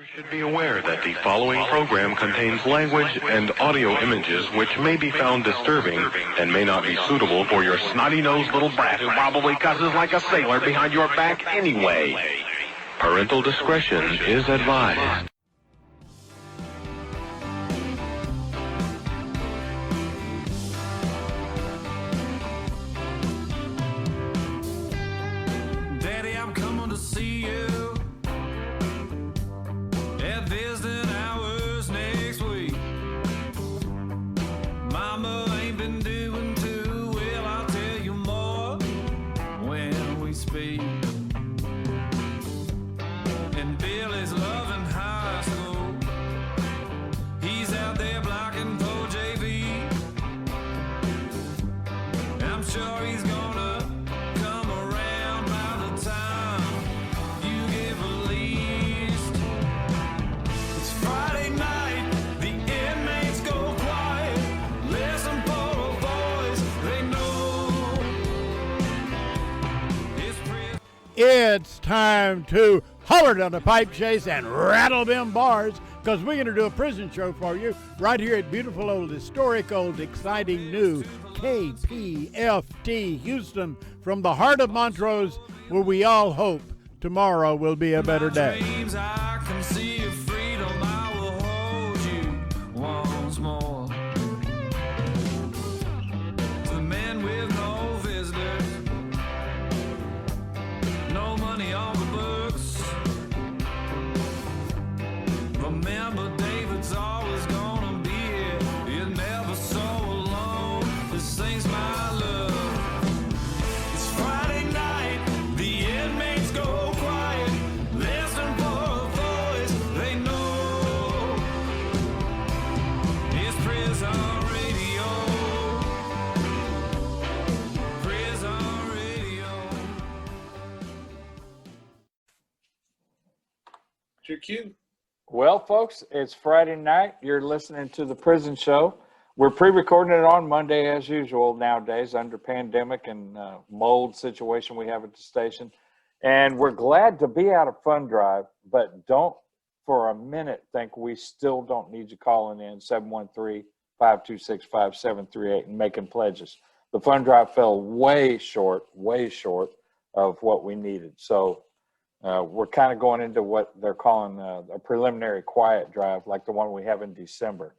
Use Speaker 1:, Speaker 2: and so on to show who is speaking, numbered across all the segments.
Speaker 1: Should be aware that the following program contains language and audio images which may be found disturbing and may not be suitable for your snotty-nosed little brat who probably cusses like a sailor behind your back anyway. Parental discretion is advised.
Speaker 2: Daddy, I'm coming to see you. Visiting hours next week. Mama ain't been doing too well. I'll tell you more when we speak. And Billy's loving high school. He's out there blocking for JV. I'm sure he's gonna come around by the time you give a least. Friday night, the inmates go quiet. Listen for a voice they know.
Speaker 3: It's time to holler down the pipe chase and rattle them bars, because we're going to do a prison show for you right here at beautiful old, historic old, exciting new KPFT Houston, from the heart of Montrose, where we all hope tomorrow will be a better day.
Speaker 2: I can see your freedom. I will hold you once more. To the men with no visitors, no money on the books. Remember, David's always gonna be here. You're never so alone. This thing's my love. It's Friday night. The inmates go quiet. Listen for a voice they know. It's prison radio. Prison radio.
Speaker 4: You're cute.
Speaker 5: Well, folks, it's Friday night. You're listening to the Prison Show. We're pre-recording it on Monday as usual nowadays under pandemic and mold situation we have at the station. And we're glad to be out of Fund Drive, but don't for a minute think we still don't need you calling in 713-526-5738 and making pledges. The Fund Drive fell way short of what we needed. So we're kind of going into what they're calling a preliminary quiet drive, like the one we have in December.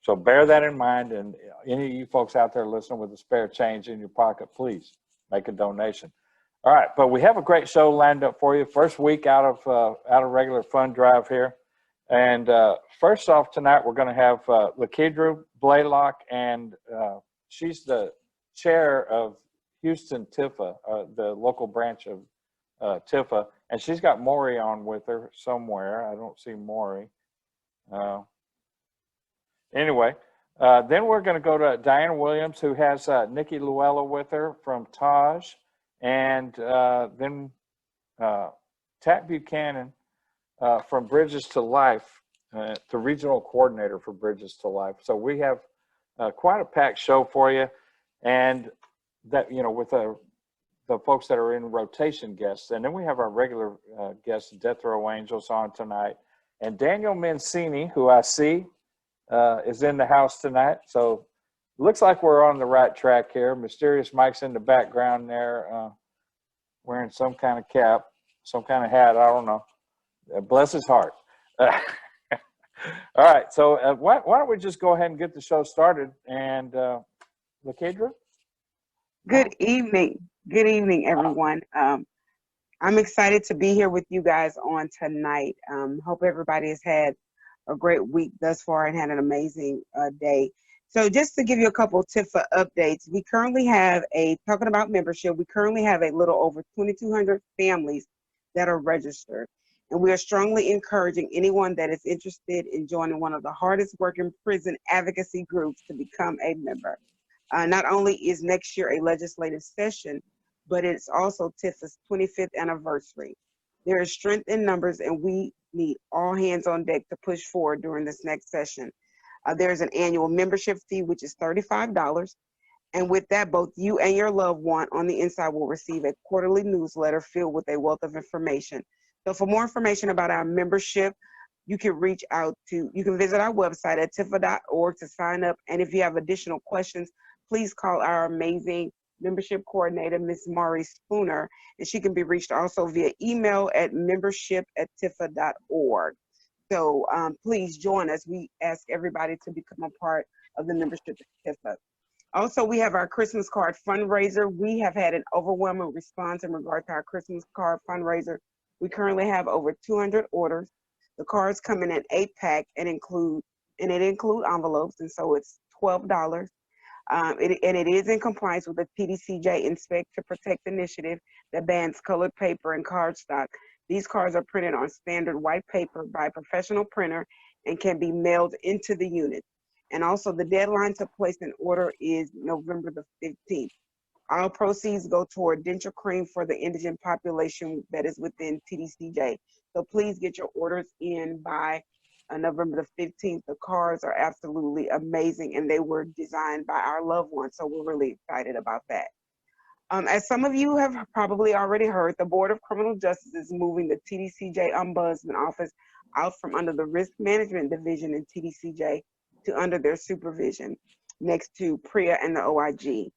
Speaker 5: So bear that in mind, and any of you folks out there listening with a spare change in your pocket, please make a donation. All right, but we have a great show lined up for you. First week out of regular Fund Drive here. And first off tonight, we're going to have LaKeidru Blaylock, and she's the chair of Houston Tifa, the local branch of Tifa, and she's got Maury on with her somewhere. I don't see Maury. Anyway, then we're going to go to Dianna Williams, who has Nikki Luella with her from Taj, and then Tat Buchanan from Bridges to Life, the regional coordinator for Bridges to Life. So we have quite a packed show for you, and that, you know, with the folks that are in rotation guests. And then we have our regular guests, Death Row Angels, on tonight. And Daniel Minisini, who I see is in the house tonight. So it looks like we're on the right track here. Mysterious Mike's in the background there, wearing some kind of cap, some kind of hat, I don't know. Bless his heart. All right, so why don't we just go ahead and get the show started. And LaKeidru?
Speaker 6: Good evening. Good evening, everyone. I'm excited to be here with you guys on tonight. Hope everybody has had a great week thus far and had an amazing day. So just to give you a couple of Tifa updates, we currently have talking about membership, we currently have a little over 2,200 families that are registered. And we are strongly encouraging anyone that is interested in joining one of the hardest working prison advocacy groups to become a member. Not only is next year a legislative session, but it's also Tifa's 25th anniversary. There is strength in numbers, and we need all hands on deck to push forward during this next session. There's an annual membership fee, which is $35. And with that, both you and your loved one on the inside will receive a quarterly newsletter filled with a wealth of information. So for more information about our membership, you can reach out to, you can visit our website at tifa.org to sign up. And if you have additional questions, please call our amazing membership coordinator, Miss Maury Spooner, and she can be reached also via email at membership@tifa.org. So please join us. We ask everybody to become a part of the membership at Tifa. Also, we have our Christmas card fundraiser. We have had an overwhelming response in regard to our Christmas card fundraiser. We currently have over 200 orders. The cards come in an 8-pack and it include envelopes, and so it's $12. It is in compliance with the TDCJ Inspect to Protect initiative that bans colored paper and cardstock. These cards are printed on standard white paper by a professional printer and can be mailed into the unit. And also the deadline to place an order is November the 15th. All proceeds go toward denture cream for the indigent population that is within TDCJ. So please get your orders in by November the 15th. The cards are absolutely amazing and they were designed by our loved ones. So we're really excited about that. As some of you have probably already heard, the Board of Criminal Justice is moving the TDCJ Ombudsman Office out from under the Risk Management Division in TDCJ to under their supervision next to PREA and the OIG.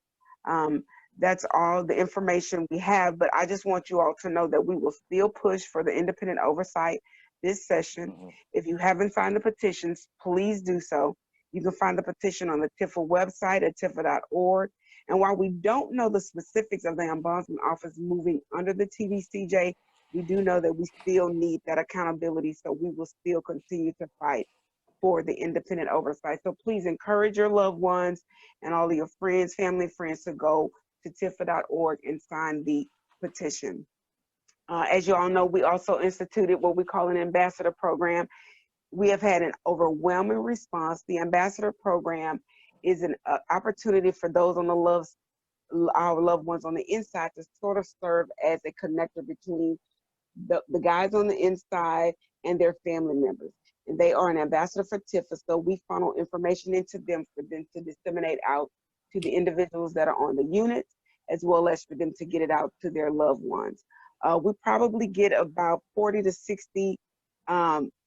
Speaker 6: That's all the information we have, but I just want you all to know that we will still push for the independent oversight this session. If you haven't signed the petitions, please do so. You can find the petition on the Tifa website at tifa.org. And while we don't know the specifics of the Ombudsman Office moving under the TDCJ, we do know that we still need that accountability, so we will still continue to fight for the independent oversight. So please encourage your loved ones and all of your friends, family, friends to go to tifa.org and sign the petition. As you all know, we also instituted what we call an ambassador program. We have had an overwhelming response. The ambassador program is an opportunity for those on our loved ones on the inside to sort of serve as a connector between the guys on the inside and their family members. And they are an ambassador for Tifa, so we funnel information into them for them to disseminate out to the individuals that are on the units, as well as for them to get it out to their loved ones. We probably get about 40 to 60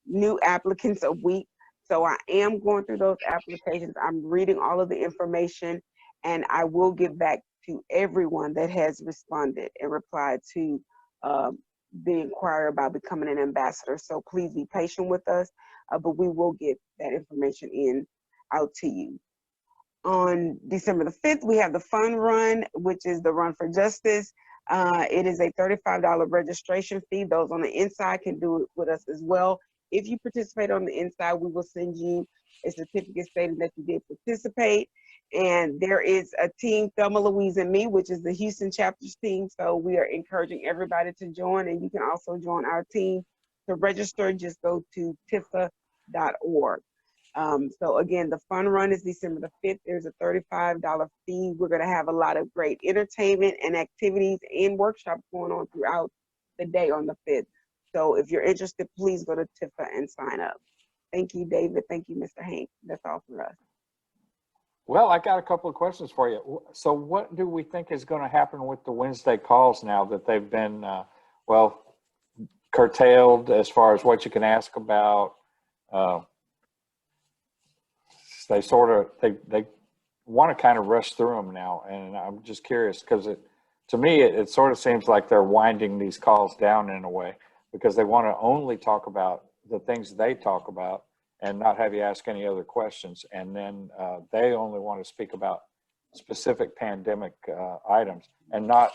Speaker 6: new applicants a week. So I am going through those applications. I'm reading all of the information, and I will get back to everyone that has responded and replied to the inquiry about becoming an ambassador. So please be patient with us, but we will get that information out to you. On December the 5th, we have the fun run, which is the Run for Justice. It is a $35 registration fee. Those on the inside can do it with us as well. If you participate on the inside, we will send you a certificate stating that you did participate. And there is a team, Thelma, Louise, and me, which is the Houston chapter's team. So we are encouraging everybody to join, and you can also join our team. To register, just go to tifa.org. So again, the fun run is December the 5th. There's a $35 fee. We're going to have a lot of great entertainment and activities and workshops going on throughout the day on the 5th. So if you're interested, please go to Tifa and sign up. Thank you, David. Thank you, Mr. Hank. That's all for us.
Speaker 5: Well, I got a couple of questions for you. So what do we think is going to happen with the Wednesday calls now that they've been, curtailed as far as what you can ask about? They want to kind of rush through them now. And I'm just curious because to me, it sort of seems like they're winding these calls down in a way, because they want to only talk about the things they talk about and not have you ask any other questions. And then they only want to speak about specific pandemic items and not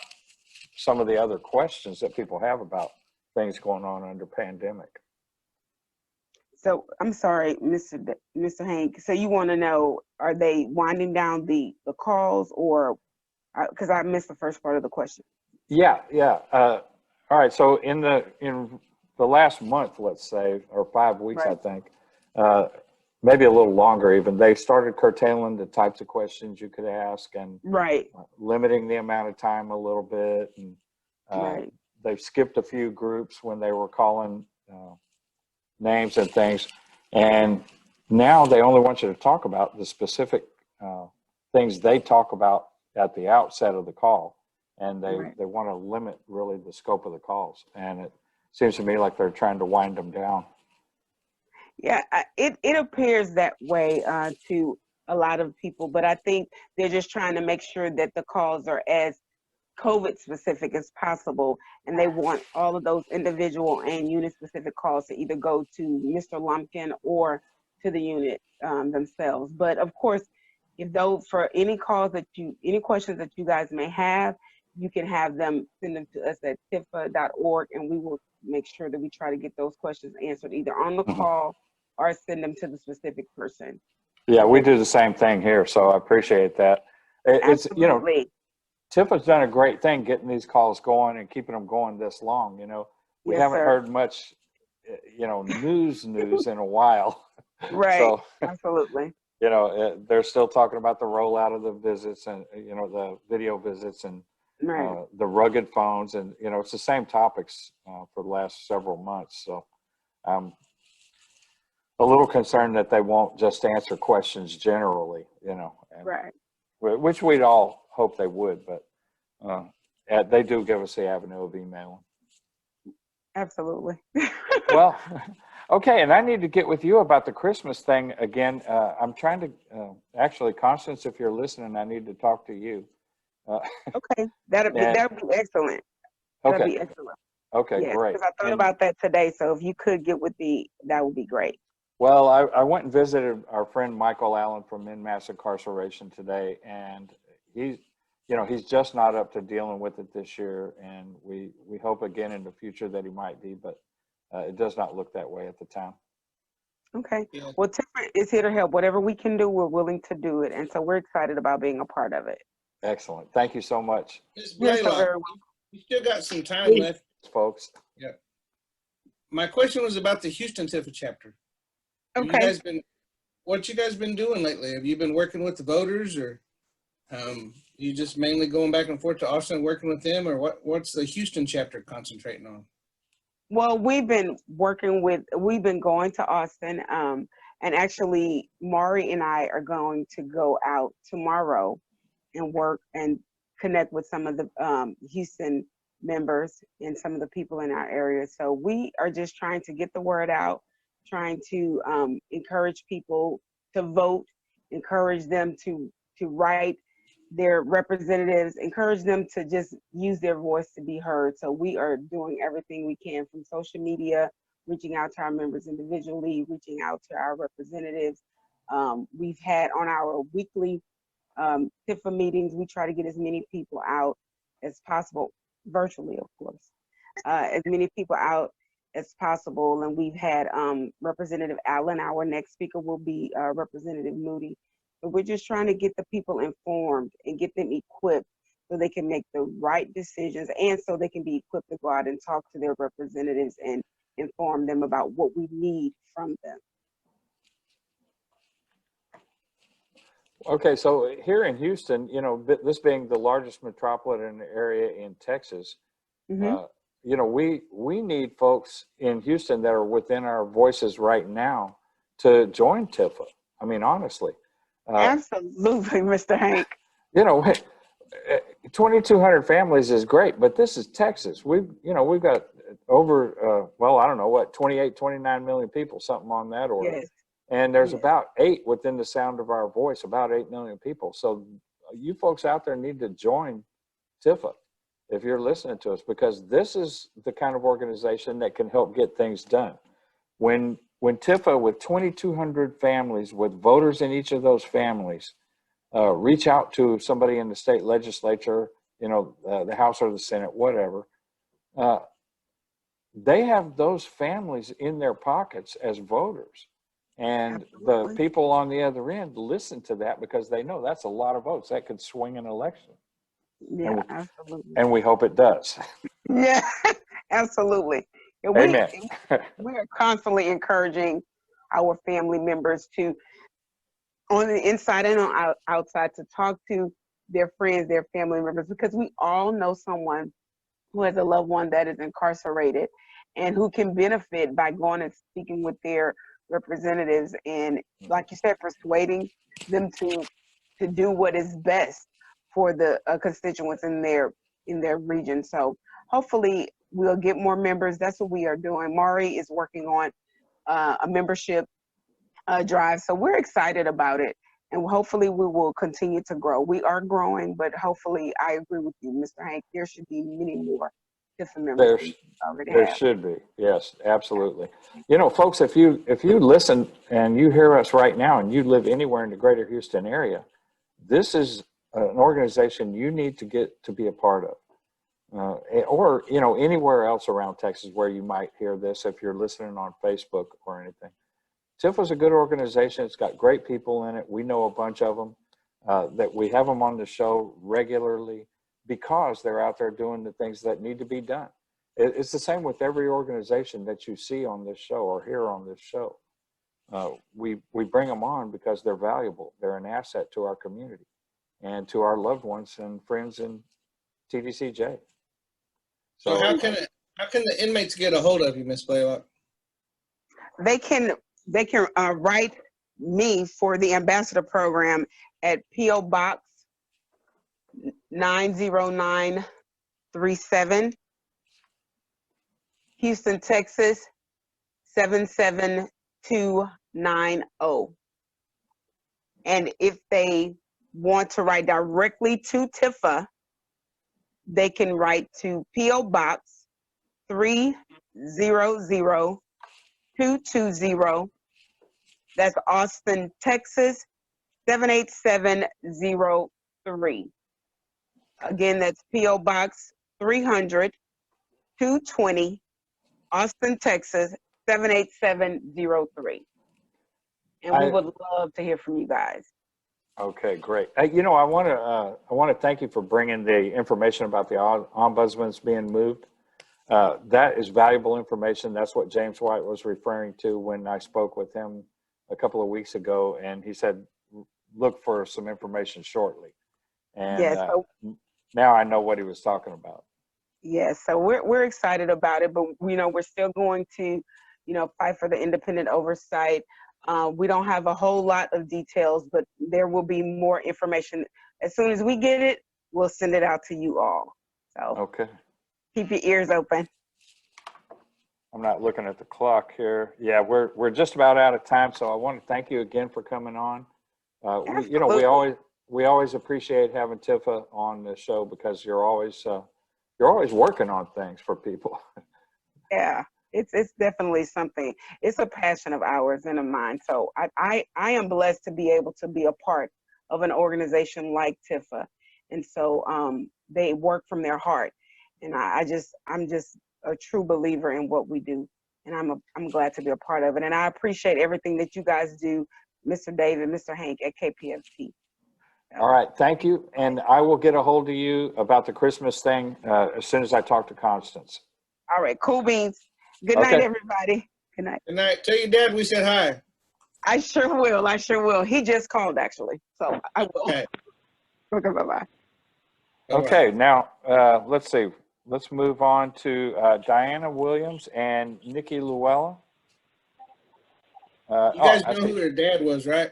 Speaker 5: some of the other questions that people have about things going on under pandemic.
Speaker 6: So I'm sorry, Mr. Hank. So you want to know, are they winding down the calls, or because I missed the first part of the question? Yeah.
Speaker 5: All right. So in the last month, let's say, or 5 weeks, right. I think, maybe a little longer even, they started curtailing the types of questions you could ask and
Speaker 6: right.
Speaker 5: Limiting the amount of time a little bit. And
Speaker 6: right.
Speaker 5: They've skipped a few groups when they were calling names and things. And now they only want you to talk about the specific things they talk about at the outset of the call. And they want to limit really the scope of the calls. And it seems to me like they're trying to wind them down.
Speaker 6: Yeah, it appears that way to a lot of people, but I think they're just trying to make sure that the calls are as COVID specific as possible, and they want all of those individual and unit specific calls to either go to Mr. Lumpkin or to the unit themselves. But of course, if though for any calls that any questions that you guys may have, you can have them send them to us at tifa.org, and we will make sure that we try to get those questions answered either on the
Speaker 5: Mhm.
Speaker 6: call or send them to the specific person.
Speaker 5: Yeah, we do the same thing here, so I appreciate that. It's,
Speaker 6: Absolutely.
Speaker 5: Tifa's done a great thing getting these calls going and keeping them going this long. We
Speaker 6: Yes,
Speaker 5: haven't
Speaker 6: sir.
Speaker 5: heard much, news in a while.
Speaker 6: Right.
Speaker 5: So,
Speaker 6: Absolutely.
Speaker 5: they're still talking about the rollout of the visits and, the video visits and
Speaker 6: Right.
Speaker 5: the rugged phones. And, it's the same topics for the last several months. So I'm a little concerned that they won't just answer questions generally, and,
Speaker 6: Right.
Speaker 5: which we'd all hope they would, but they do give us the avenue of emailing.
Speaker 6: Absolutely.
Speaker 5: Well, okay, and I need to get with you about the Christmas thing again. I'm trying to, actually, Constance, if you're listening, I need to talk to you.
Speaker 6: Okay. That'll be excellent. That'll
Speaker 5: Okay,
Speaker 6: be excellent.
Speaker 5: okay,
Speaker 6: Yes,
Speaker 5: great.
Speaker 6: because I thought
Speaker 5: And,
Speaker 6: about that today. So if you could get with that would be great.
Speaker 5: well, I went and visited our friend Michael Allen from In Mass Incarceration today, and he's just not up to dealing with it this year, and we hope again in the future that he might be, but it does not look that way at the time.
Speaker 6: Okay.
Speaker 4: Yeah.
Speaker 6: Well, Tifa is here to help. Whatever we can do, we're willing to do it. And so we're excited about being a part of it.
Speaker 5: Excellent. Thank you so much,
Speaker 4: Ms.
Speaker 6: You're so
Speaker 4: Blaylock,
Speaker 6: very welcome.
Speaker 4: you still got some time left.
Speaker 5: folks.
Speaker 4: My question was about the Houston Tifa chapter. Have
Speaker 6: Okay.
Speaker 4: what you guys been doing lately? Have you been working with the voters, or you just mainly going back and forth to Austin working with them, or what's the Houston chapter concentrating on?
Speaker 6: Well, we've been going to Austin. And actually, Maury and I are going to go out tomorrow and work and connect with some of the Houston members and some of the people in our area. So we are just trying to get the word out, trying to encourage people to vote, encourage them to write their representatives, encourage them to just use their voice to be heard. So we are doing everything we can from social media, reaching out to our members individually, reaching out to our representatives. We've had on our weekly TIFA meetings, we try to get as many people out as possible, virtually, of course, as many people out as possible. And we've had Representative Allen. Our next speaker will be Representative Moody. But we're just trying to get the people informed and get them equipped so they can make the right decisions, and so they can be equipped to go out and talk to their representatives and inform them about what we need from them.
Speaker 5: Okay, so here in Houston, this being the largest metropolitan area in Texas,
Speaker 6: Mm-hmm.
Speaker 5: we need folks in Houston that are within our voices right now to join TIFA. I mean, honestly.
Speaker 6: Absolutely, Mr. Hank.
Speaker 5: 2,200 families is great, but this is Texas. We've got over, 28, 29 million people, something on that order.
Speaker 6: Yes.
Speaker 5: And there's
Speaker 6: Yes.
Speaker 5: about 8 within the sound of our voice, about 8 million people. So you folks out there need to join TIFA if you're listening to us, because this is the kind of organization that can help get things done. When TIFA, with 2,200 families, with voters in each of those families, reach out to somebody in the state legislature, the House or the Senate, whatever, they have those families in their pockets as voters. And
Speaker 6: Absolutely.
Speaker 5: the people on the other end listen to that because they know that's a lot of votes. That could swing an election.
Speaker 6: Yeah, absolutely.
Speaker 5: And we hope it does.
Speaker 6: Yeah, absolutely. And
Speaker 5: Amen.
Speaker 6: we are constantly encouraging our family members to, on the inside and on outside, to talk to their friends, their family members, because we all know someone who has a loved one that is incarcerated and who can benefit by going and speaking with their representatives and, like you said, persuading them to do what is best for the constituents in their region. So hopefully we'll get more members. That's what we are doing. Maury is working on a membership drive. So we're excited about it, and hopefully we will continue to grow. We are growing, but hopefully, I agree with you, Mr. Hank. There should be many more different members
Speaker 5: There,
Speaker 6: than we already
Speaker 5: there
Speaker 6: have.
Speaker 5: should be. Yes, absolutely. You know, folks, if you listen and you hear us right now and you live anywhere in the greater Houston area, this is an organization you need to get to be a part of. Or, you know, anywhere else around Texas where you might hear this if you're listening on Facebook or anything. Tifa's a good organization. It's got great people in it. We know a bunch of them that we have them on the show regularly because they're out there doing the things that need to be done. It's the same with every organization that you see on this show or hear on this show. We bring them on because they're valuable. They're an asset to our community and to our loved ones and friends in TDCJ.
Speaker 4: So how can the inmates get a hold of you, Miss Blaylock?
Speaker 6: They can write me for the ambassador program at P.O. Box 90937, Houston, Texas 77290. And if they want to write directly to Tifa, they can write to P.O. Box 300220. That's Austin, Texas 78703. Again, that's P.O. Box 300-220, Austin, Texas 78703. And we would love to hear from you guys.
Speaker 5: Okay, great. You know, I want to thank you for bringing the information about the ombudsman's being moved. That is valuable information. That's what James White was referring to when I spoke with him a couple of weeks ago, and he said, look for some information shortly. And
Speaker 6: yes,
Speaker 5: now I know what he was talking about.
Speaker 6: Yes, so we're excited about it, but you know, we're still going to, you know, fight for the independent oversight. We don't have a whole lot of details, but there will be more information. As soon as we get it, we'll send it out to you all. So
Speaker 5: okay,
Speaker 6: keep your ears open.
Speaker 5: I'm not looking at the clock here. Yeah, we're just about out of time. So I want to thank you again for coming on. We always appreciate having Tifa on the show because you're always working on things for people.
Speaker 6: Yeah. It's definitely something. It's a passion of ours and of mine. So I am blessed to be able to be a part of an organization like Tifa, and so they work from their heart, and I'm just a true believer in what we do, and I'm glad to be a part of it, and I appreciate everything that you guys do, Mr. David, Mr. Hank at KPFT. So.
Speaker 5: All right, thank you, and I will get a hold of you about the Christmas thing as soon as I talk to Constance.
Speaker 6: All right, cool beans. Good night, everybody. Good night.
Speaker 4: Good night. Tell your dad we said hi.
Speaker 6: I sure will. I sure will. He just called, actually. So I will.
Speaker 4: Okay.
Speaker 6: Okay, bye-bye.
Speaker 5: Okay, now let's see. Let's move on to Dianna Williams and Nikki Luella.
Speaker 4: You guys know who her dad was, right?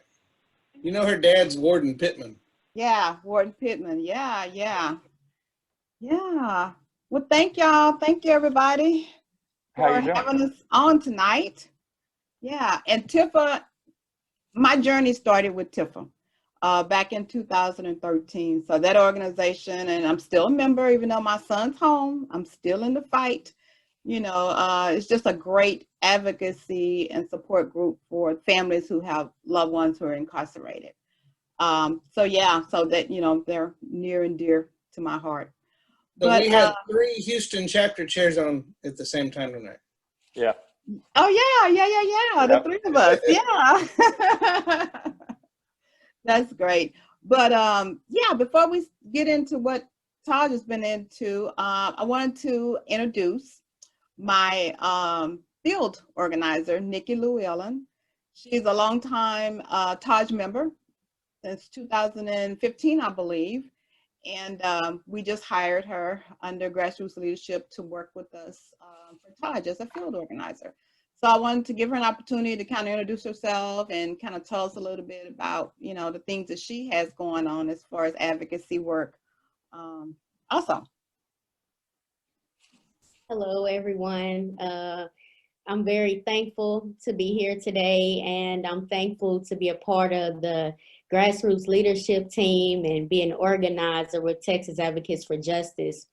Speaker 4: You know her dad's Warden Pittman.
Speaker 7: Yeah, Warden Pittman. Yeah. Well, thank y'all. Thank you, everybody, for having us on tonight. Yeah, and Tifa, my journey started with Tifa back in 2013. So that organization, and I'm still a member, even though my son's home, I'm still in the fight. You know, it's just a great advocacy and support group for families who have loved ones who are incarcerated. So that, you know, they're near and dear to my heart.
Speaker 4: So
Speaker 7: but
Speaker 4: we had 3 Houston chapter chairs on at the same time tonight.
Speaker 5: Yeah.
Speaker 7: Oh yeah. Yep. The 3 of us. Yeah. That's great. But before we get into what Taj has been into, I wanted to introduce my field organizer, Nikki Llewellyn. She's a longtime Taj member since 2015, I believe. And we just hired her under grassroots leadership to work with us for Taj as a field organizer. So I wanted to give her an opportunity to kind of introduce herself and kind of tell us a little bit about, you know, the things that she has going on as far as advocacy work. Also.
Speaker 8: Hello, everyone. I'm very thankful to be here today, and I'm thankful to be a part of the grassroots leadership team and be an organizer with Texas Advocates for Justice.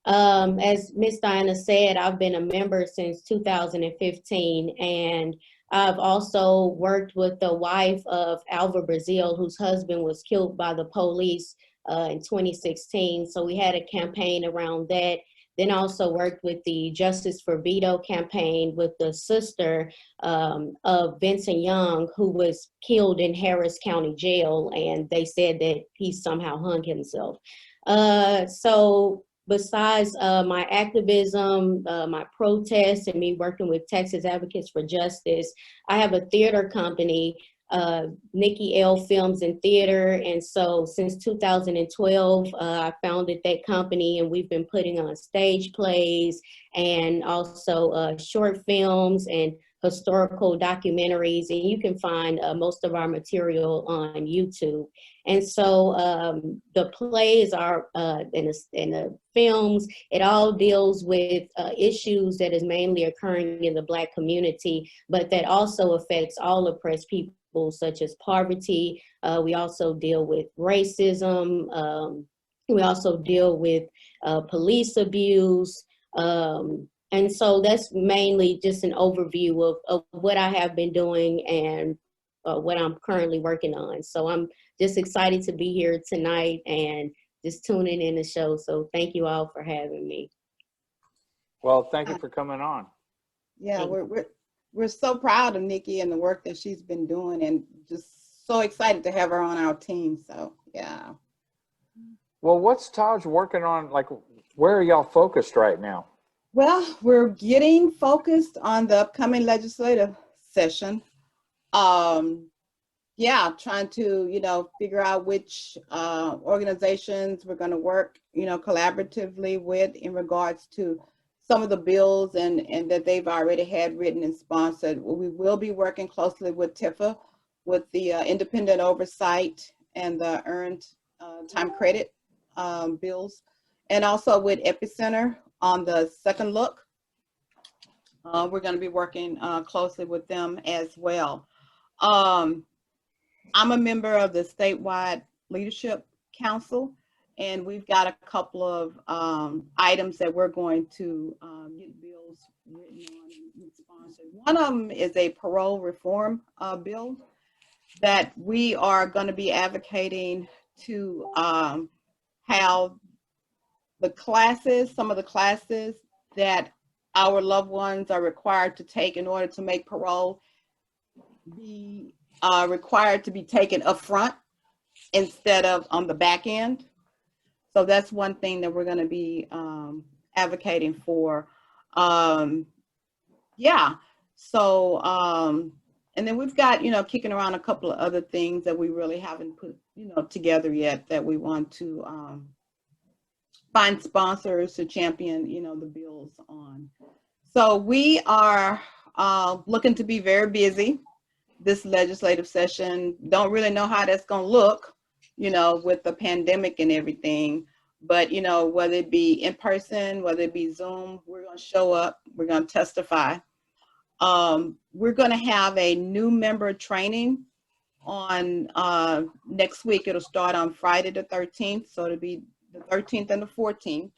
Speaker 8: As Ms. Dianna said, I've been a member since 2015, and I've also worked with the wife of Alva Brazil, whose husband was killed by the police in 2016. So we had a campaign around that. Then also worked with the Justice for Vito campaign with the sister of Vincent Young, who was killed in Harris County Jail, and they said that he somehow hung himself. So besides my activism, my protests, and me working with Texas Advocates for Justice, I have a theater company, Nikki L Films and Theater. And so since 2012, I founded that company, and we've been putting on stage plays and also short films and historical documentaries. And you can find most of our material on YouTube. And so the plays are, and the films, it all deals with issues that is mainly occurring in the Black community, but that also affects all oppressed people, such as poverty. We also deal with racism. We also deal with police abuse. And so that's mainly just an overview of what I have been doing and what I'm currently working on. So I'm just excited to be here tonight and just tuning in the show. So thank you all for having me.
Speaker 5: Well, thank you for coming on.
Speaker 7: Yeah, we're so proud of Nikki and the work that she's been doing, and just so excited to have her on our team. So yeah.
Speaker 5: Well, what's Taj working on? Like, where are y'all focused right now?
Speaker 7: Well, we're getting focused on the upcoming legislative session. Yeah, trying to, figure out which organizations we're going to work, collaboratively with in regards to some of the bills and that they've already had written and sponsored. We will be working closely with Tifa with the independent oversight and the earned time credit bills, and also with Epicenter on the second look. We're going to be working closely with them as well. I'm a member of the statewide leadership council, and we've got a couple of items that we're going to get bills written on and sponsored. One of them is a parole reform bill that we are going to be advocating to have the classes, some of the classes that our loved ones are required to take in order to make parole be required to be taken up front instead of on the back end. So that's one thing that we're going to be advocating for. Yeah. So, and then we've got, kicking around a couple of other things that we really haven't put, together yet that we want to find sponsors to champion, the bills on. So we are looking to be very busy this legislative session. Don't really know how that's going to look, with the pandemic and everything. But, whether it be in person, whether it be Zoom, we're going to show up, we're going to testify. We're going to have a new member training on next week. It'll start on Friday the 13th. So it'll be the 13th and the 14th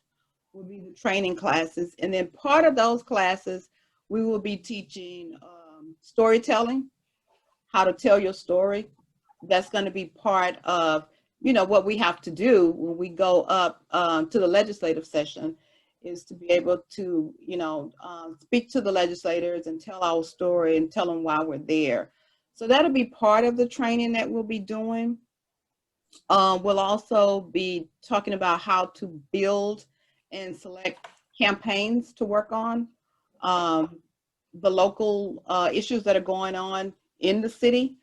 Speaker 7: will be the training classes. And then part of those classes, we will be teaching storytelling, how to tell your story. That's going to be part of, what we have to do when we go up to the legislative session, is to be able to, speak to the legislators and tell our story and tell them why we're there. So that'll be part of the training that we'll be doing. We'll also be talking about how to build and select campaigns to work on, the local issues that are going on in the city,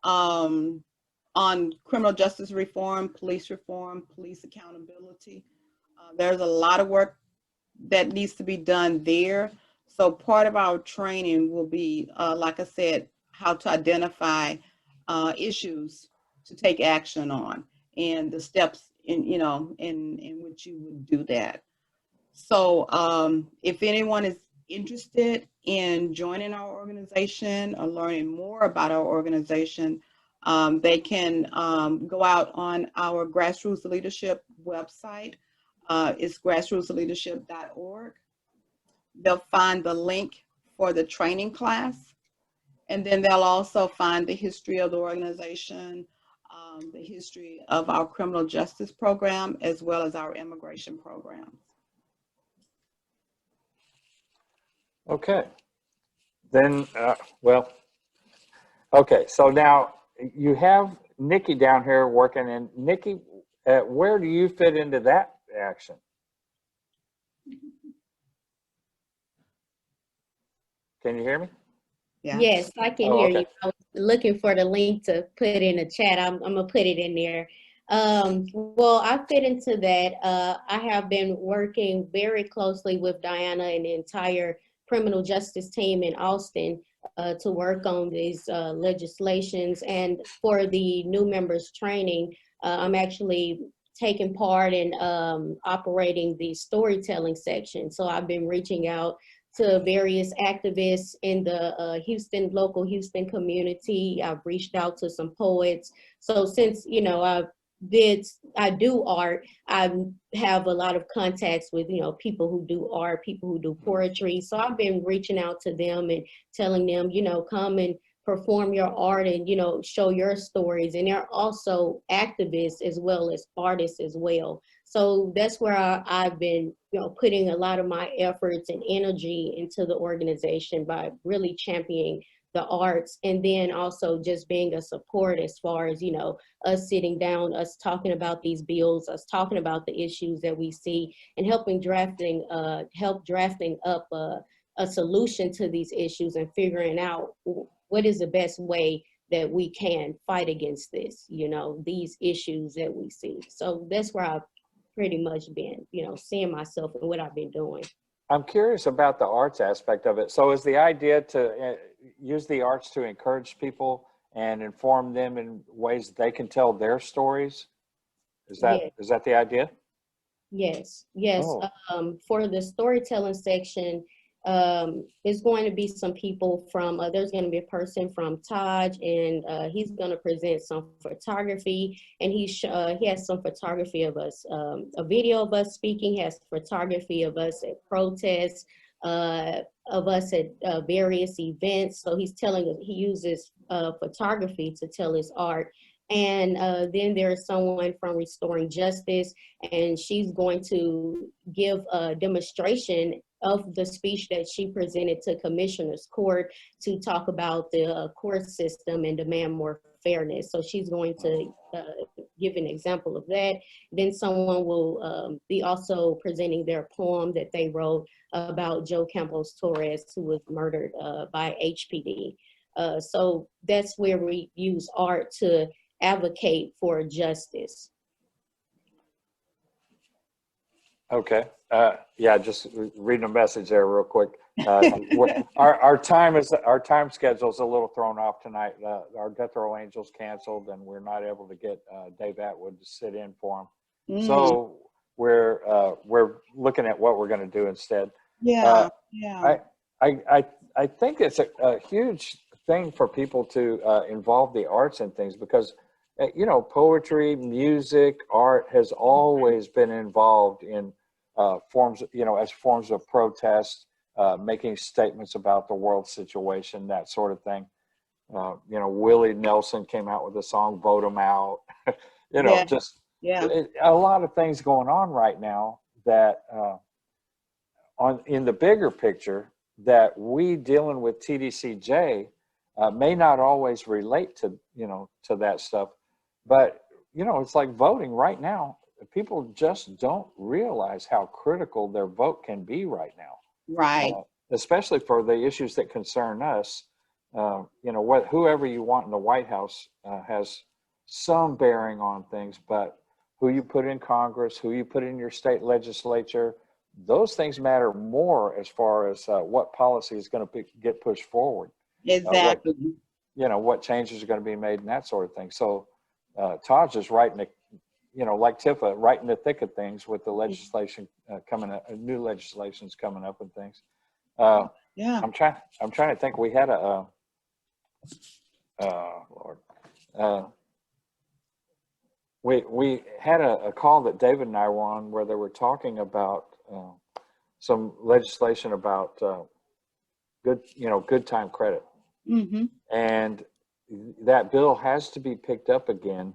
Speaker 7: on criminal justice reform, police accountability. There's a lot of work that needs to be done there. So part of our training will be, like I said, how to identify issues to take action on, and the steps in which you would do that. So if anyone is interested in joining our organization or learning more about our organization, they can go out on our Grassroots Leadership website. It's grassrootsleadership.org. They'll find the link for the training class, and then they'll also find the history of the organization, the history of our criminal justice program, as well as our immigration programs.
Speaker 5: Okay. Then, well, okay. So now you have Nikki down here working, and Nikki, where do you fit into that action? Can you hear me?
Speaker 7: Yeah.
Speaker 8: Yes, I can
Speaker 5: Oh,
Speaker 8: hear
Speaker 5: okay.
Speaker 8: you. I was looking for the link to put in the chat. I'm gonna put it in there. Well, I fit into that. I have been working very closely with Dianna and the entire criminal justice team in Austin to work on these legislations. And for the new members training, I'm actually taking part in operating the storytelling section. So I've been reaching out to various activists in the local Houston community. I've reached out to some poets. So since, you know, I do art, I have a lot of contacts with, you know, people who do art, people who do poetry. So I've been reaching out to them and telling them, you know, come and perform your art and, you know, show your stories. And they're also activists as well as artists as well. So that's where I've been, you know, putting a lot of my efforts and energy into the organization by really championing the arts, and then also just being a support as far as, you know, us sitting down, us talking about these bills, us talking about the issues that we see, and help drafting up a solution to these issues and figuring out what is the best way that we can fight against this, you know, these issues that we see. So that's where I've pretty much been, you know, seeing myself and what I've been doing.
Speaker 5: I'm curious about the arts aspect of it. So is the idea to use the arts to encourage people and inform them in ways they can tell their stories? Is that the idea?
Speaker 8: Yes.
Speaker 5: Oh.
Speaker 8: For the storytelling section, there's going to be some people from, there's going to be a person from Taj, and he's going to present some photography, and he has some photography of us, a video of us speaking, he has photography of us at protests, of us at various events. So he's telling us, he uses photography to tell his art. And then there's someone from Restoring Justice, and she's going to give a demonstration of the speech that she presented to Commissioner's Court to talk about the court system and demand more fairness. So she's going to give an example of that. Then someone will be also presenting their poem that they wrote about Joe Campos Torres, who was murdered by HPD. So that's where we use art to advocate for justice.
Speaker 5: Okay. Yeah, just reading a message there real quick. Our time schedule is a little thrown off tonight. Our Death Row Angels canceled, and we're not able to get Dave Atwood to sit in for him. So we're looking at what we're going to do instead.
Speaker 7: Yeah.
Speaker 5: I think it's a huge thing for people to involve the arts and things, because you know, poetry, music, art has always been involved in forms, you know, as forms of protest, making statements about the world situation, that sort of thing. You know, Willie Nelson came out with a song, "Vote 'Em Out." You know, a lot of things going on right now that in the bigger picture that we dealing with TDCJ may not always relate to, you know, to that stuff. But, you know, it's like voting right now. People just don't realize how critical their vote can be right now.
Speaker 7: Right.
Speaker 5: Especially for the issues that concern us. You know, whoever you want in the White House has some bearing on things, but who you put in Congress, who you put in your state legislature, those things matter more as far as what policy is going to get pushed forward.
Speaker 7: Exactly.
Speaker 5: You know, what changes are going to be made and that sort of thing. So Taj is right in the, you know, like Tifa, right in the thick of things with the legislation coming up, new legislations coming up and things.
Speaker 7: Yeah.
Speaker 5: I'm trying to think. We had Lord. We had a call that David and I were on where they were talking about some legislation about good time credit,
Speaker 7: Mm-hmm.
Speaker 5: and that bill has to be picked up again,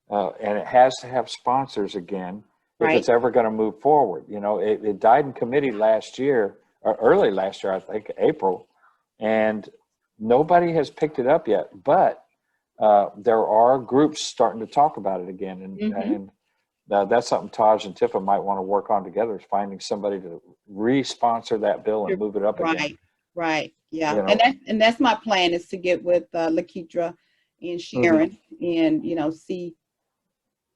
Speaker 5: and it has to have sponsors again if
Speaker 7: Right.
Speaker 5: it's ever going to move forward. It died in committee last year, or early last year, I think April, and nobody has picked it up yet. But there are groups starting to talk about it again, and that's something Taj and Tifa might want to work on together, is finding somebody to re-sponsor that bill and move it up again.
Speaker 7: Right. Yeah.
Speaker 5: You know.
Speaker 7: And that's my plan, is to get with LaKeidru and Sharon and, see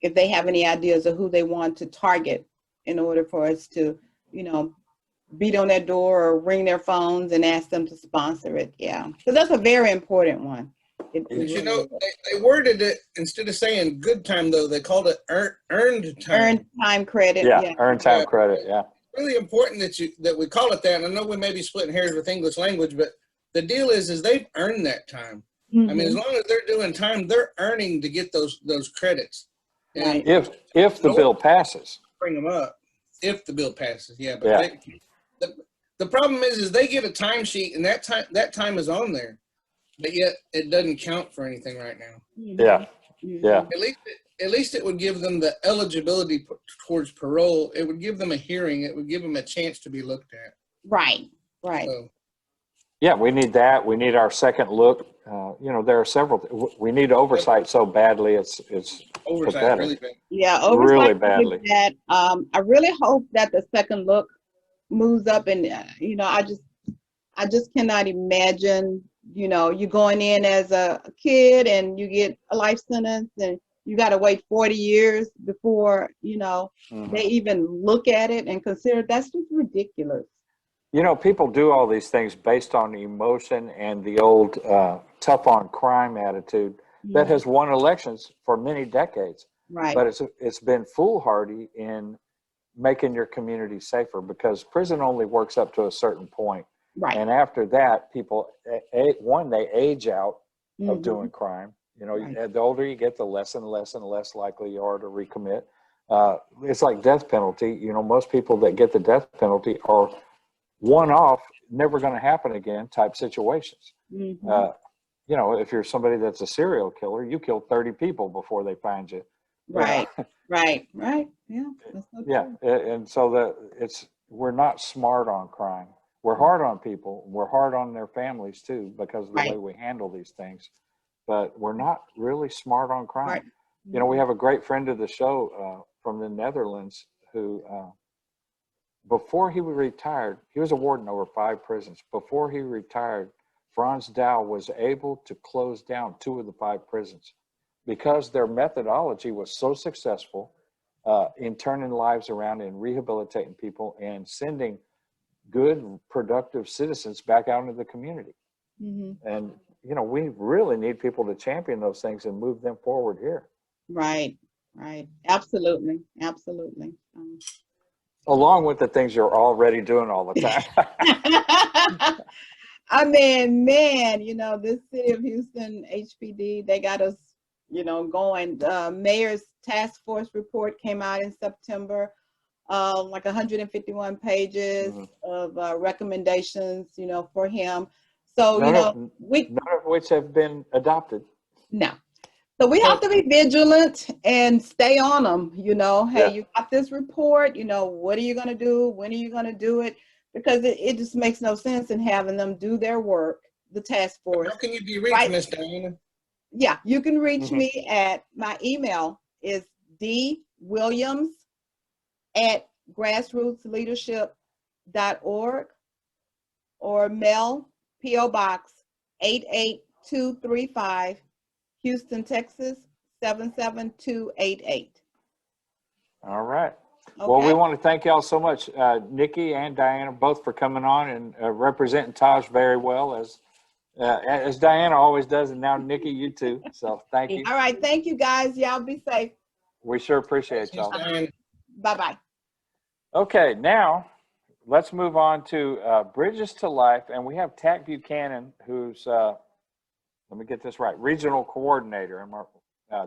Speaker 7: if they have any ideas of who they want to target in order for us to, beat on their door or ring their phones and ask them to sponsor it. Yeah. So that's a very important one.
Speaker 4: But they worded it, instead of saying good time, though, they called it earned time.
Speaker 7: Earned time credit.
Speaker 5: Yeah, earned time credit. Yeah.
Speaker 4: Really important that we call it that. And I know we may be splitting hairs with English language, but the deal is they've earned that time. I mean, as long as they're doing time, they're earning to get those credits. And
Speaker 5: if the bill passes.
Speaker 4: Bring them up. If the bill passes, yeah. But the problem is they get a timesheet, and that time is on there, but yet it doesn't count for anything right now.
Speaker 5: Yeah.
Speaker 4: At least it would give them the eligibility towards parole. It would give them a hearing. It would give them a chance to be looked at.
Speaker 7: Right.
Speaker 4: So,
Speaker 5: yeah, we need that. We need our second look. There are several. We need oversight so badly. It's
Speaker 4: oversight
Speaker 5: pathetic.
Speaker 4: really bad.
Speaker 7: Yeah, oversight
Speaker 5: really badly.
Speaker 7: That, I really hope that the second look moves up, and I just cannot imagine. You going in as a kid and you get a life sentence, and you got to wait 40 years before they even look at it and consider. That's just ridiculous.
Speaker 5: People do all these things based on emotion and the old tough on crime attitude that has won elections for many decades.
Speaker 7: Right.
Speaker 5: But it's been foolhardy in making your community safer, because prison only works up to a certain point.
Speaker 7: Right.
Speaker 5: And after that, people, they age out of doing crime. The older you get, the less and less and less likely you are to recommit. It's like death penalty. Most people that get the death penalty are one-off, never going to happen again type situations. If you're somebody that's a serial killer, you kill 30 people before they find you.
Speaker 7: Right. Right. Yeah. That's so true.
Speaker 5: And so we're not smart on crime. We're hard on people. We're hard on their families too, because of the way we handle these things. But we're not really smart on crime.
Speaker 7: Right.
Speaker 5: We have a great friend of the show from the Netherlands who, before he retired, he was a warden over 5 prisons. Before he retired, Franz Dow was able to close down 2 of the 5 prisons because their methodology was so successful in turning lives around and rehabilitating people and sending good, productive citizens back out into the community. And, we really need people to champion those things and move them forward here.
Speaker 7: Right. Absolutely.
Speaker 5: Along with the things you're already doing all the time.
Speaker 7: I mean, man, this City of Houston HPD, they got us, going. The mayor's task force report came out in September, like 151 pages of recommendations, for him. So,
Speaker 5: none of which have been adopted.
Speaker 7: No. So we have to be vigilant and stay on them, hey, you got this report, what are you going to do? When are you going to do it? Because it just makes no sense in having them do their work, the task force.
Speaker 4: How can you be reached, Miss Dianna?
Speaker 7: Yeah, you can reach me at, my email is dwilliams@grassrootsleadership.org, or mail P.O. Box 88235, Houston, Texas 77288.
Speaker 5: All right.
Speaker 7: Okay.
Speaker 5: Well, we want to thank y'all so much, Nikki and Dianna, both for coming on and representing Taj very well, as Dianna always does, and now Nikki, you too. So thank you.
Speaker 7: All right. Thank you, guys. Y'all be safe.
Speaker 5: We sure appreciate y'all.
Speaker 7: Bye-bye.
Speaker 5: Okay, now let's move on to Bridges to Life, and we have Tack Buchanan, who's let me get this right, regional coordinator.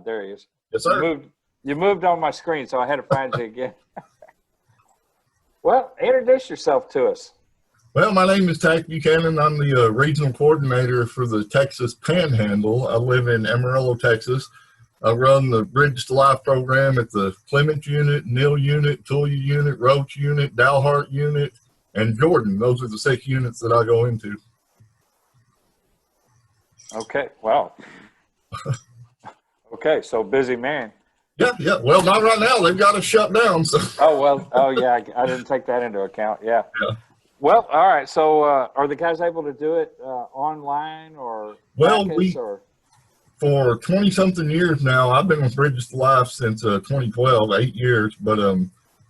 Speaker 5: There he is.
Speaker 9: Yes, sir.
Speaker 5: You moved on my screen, so I had to find you again. Well, introduce yourself to us.
Speaker 9: Well, my name is Tack Buchanan. I'm the regional coordinator for the Texas Panhandle. I live in Amarillo, Texas. I run the Bridges to Life program at the Clement unit, Neal unit, Tulia unit, Roach unit, Dalhart unit, and Jordan. Those are the 6 units that I go into.
Speaker 5: Okay, wow. Okay, so busy man.
Speaker 9: Yeah. Well, not right now. They've got us shut down. So.
Speaker 5: Oh, yeah, I didn't take that into account. Yeah. Well, all right. So are the guys able to do it online or?
Speaker 9: Well,
Speaker 5: or?
Speaker 9: For 20-something years now, I've been with Bridges to Life since 2012, 8 years. But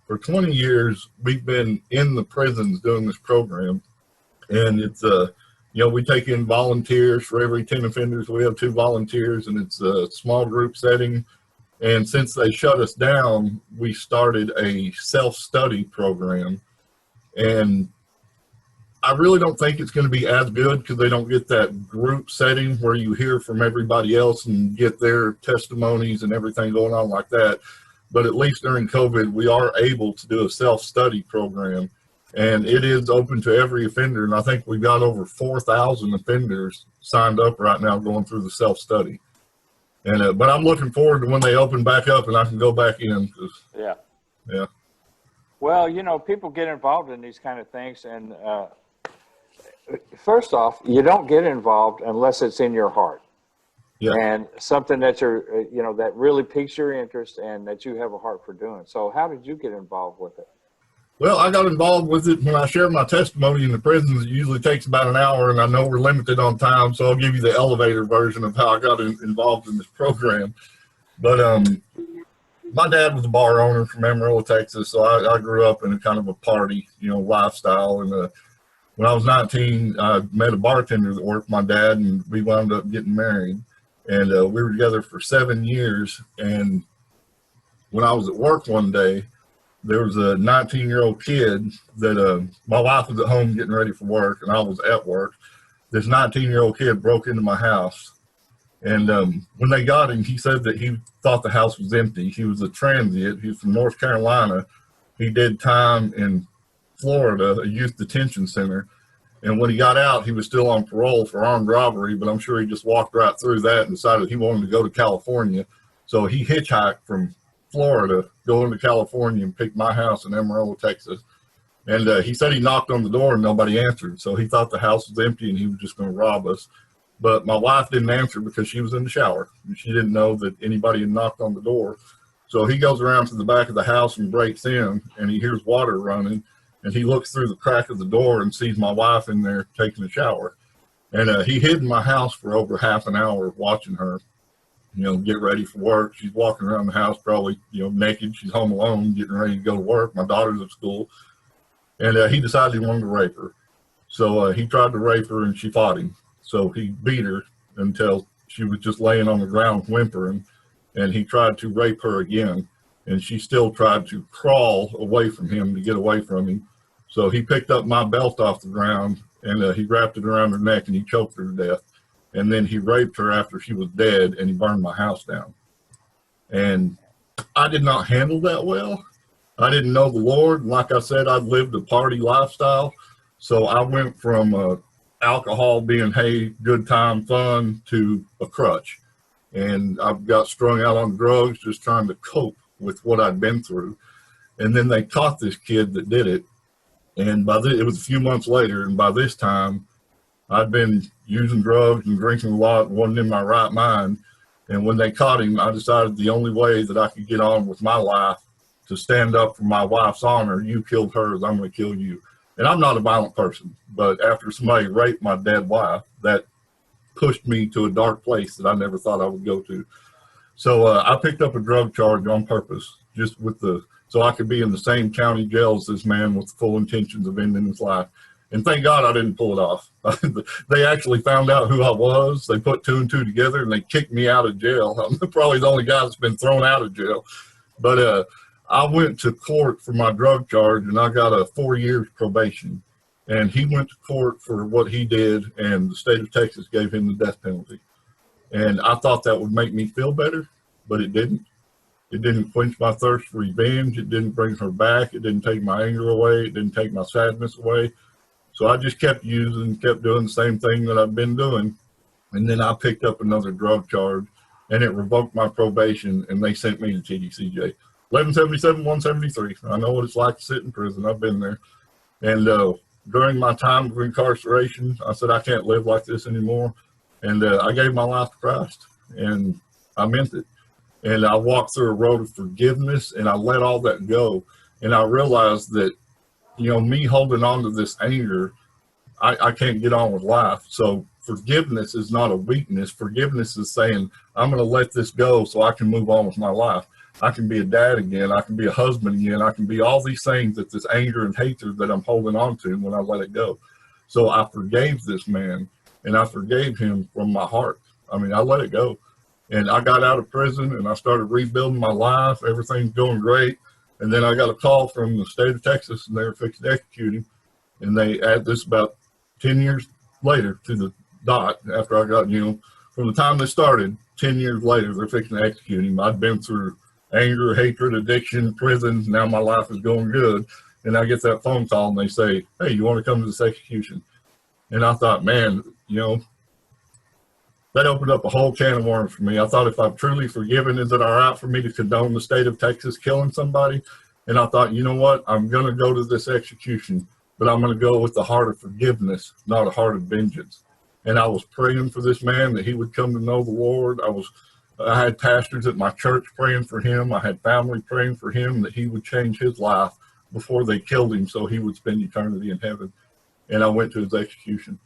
Speaker 9: for 20 years, we've been in the prisons doing this program. And it's, we take in volunteers. For every 10 offenders, we have 2 volunteers, and it's a small group setting. And since they shut us down, we started a self-study program. And I really don't think it's going to be as good because they don't get that group setting where you hear from everybody else and get their testimonies and everything going on like that. But at least during COVID, we are able to do a self-study program. And it is open to every offender. And I think we've got over 4,000 offenders signed up right now going through the self-study. And but I'm looking forward to when they open back up and I can go back in. Yeah.
Speaker 5: Well, people get involved in these kind of things, and first off, you don't get involved unless it's in your heart.
Speaker 9: Yeah.
Speaker 5: And something that you're, that really piques your interest and that you have a heart for doing. So how did you get involved with it?
Speaker 9: Well, I got involved with it when I share my testimony in the prisons. It usually takes about an hour, and I know we're limited on time, so I'll give you the elevator version of how I got involved in this program. But my dad was a bar owner from Amarillo, Texas, so I grew up in a kind of a party, lifestyle. And when I was 19, I met a bartender that worked with my dad, and we wound up getting married. And we were together for 7 years. And when I was at work one day, there was a 19-year-old kid that my wife was at home getting ready for work, and I was at work. This 19-year-old kid broke into my house. And when they got him, he said that he thought the house was empty. He was a transient. He was from North Carolina. He did time in Florida, a youth detention center. And when he got out, he was still on parole for armed robbery, but I'm sure he just walked right through that and decided he wanted to go to California. So he hitchhiked from Florida, going to California, and picked my house in Amarillo, Texas. And he said he knocked on the door and nobody answered. So he thought the house was empty and he was just going to rob us. But my wife didn't answer because she was in the shower. And she didn't know that anybody had knocked on the door. So he goes around to the back of the house and breaks in, and he hears water running. And he looks through the crack of the door and sees my wife in there taking a shower. And he hid in my house for over half an hour watching her, get ready for work. She's walking around the house probably, naked. She's home alone, getting ready to go to work. My daughter's at school. And he decided he wanted to rape her. So he tried to rape her, and she fought him. So he beat her until she was just laying on the ground whimpering. And he tried to rape her again. And she still tried to crawl away from him to get away from him. So he picked up my belt off the ground, and he wrapped it around her neck, and he choked her to death. And then he raped her after she was dead, and he burned my house down. And I did not handle that well. I didn't know the Lord. Like I said, I'd lived a party lifestyle. So I went from alcohol being, hey, good time, fun, to a crutch. And I got strung out on drugs just trying to cope with what I'd been through. And then they caught this kid that did it. And it was a few months later, and by this time, I'd been using drugs and drinking a lot, wasn't in my right mind. And when they caught him, I decided the only way that I could get on with my life to stand up for my wife's honor, you killed her, I'm going to kill you. And I'm not a violent person, but after somebody raped my dead wife, that pushed me to a dark place that I never thought I would go to. So I picked up a drug charge on purpose, just so I could be in the same county jail as this man with full intentions of ending his life. And thank God I didn't pull it off. They actually found out who I was. They put 2 and 2 together, and they kicked me out of jail. I'm probably the only guy that's been thrown out of jail. But I went to court for my drug charge, and I got a 4 years probation. And he went to court for what he did, and the state of Texas gave him the death penalty. And I thought that would make me feel better, but it didn't. It didn't quench my thirst for revenge. It didn't bring her back. It didn't take my anger away. It didn't take my sadness away. So I just kept using, kept doing the same thing that I've been doing. And then I picked up another drug charge, and it revoked my probation, and they sent me to TDCJ. 1177, 173. I know what it's like to sit in prison. I've been there. And during my time of incarceration, I said, I can't live like this anymore. And I gave my life to Christ, and I meant it. And I walked through a road of forgiveness, and I let all that go. And I realized that, you know, me holding on to this anger, I can't get on with life. So forgiveness is not a weakness. Forgiveness is saying, I'm going to let this go so I can move on with my life. I can be a dad again. I can be a husband again. I can be all these things that this anger and hatred that I'm holding on to when I let it go. So I forgave this man, and I forgave him from my heart. I mean, I let it go. And I got out of prison, and I started rebuilding my life. Everything's going great. And then I got a call from the state of Texas, and they were fixing to execute him. And they add this about 10 years later to the dot after I got, you know, from the time they started, 10 years later, they're fixing to execute him. I'd been through anger, hatred, addiction, prison. Now my life is going good. And I get that phone call, and they say, hey, you want to come to this execution? And I thought, man, you know, that opened up a whole can of worms for me. I thought if I'm truly forgiven, is it all right for me to condone the state of Texas killing somebody? And I thought, you know what? I'm going to go to this execution, but I'm going to go with the heart of forgiveness, not a heart of vengeance. And I was praying for this man that he would come to know the Lord. I had pastors at my church praying for him. I had family praying for him that he would change his life before they killed him so he would spend eternity in heaven. And I went to his execution.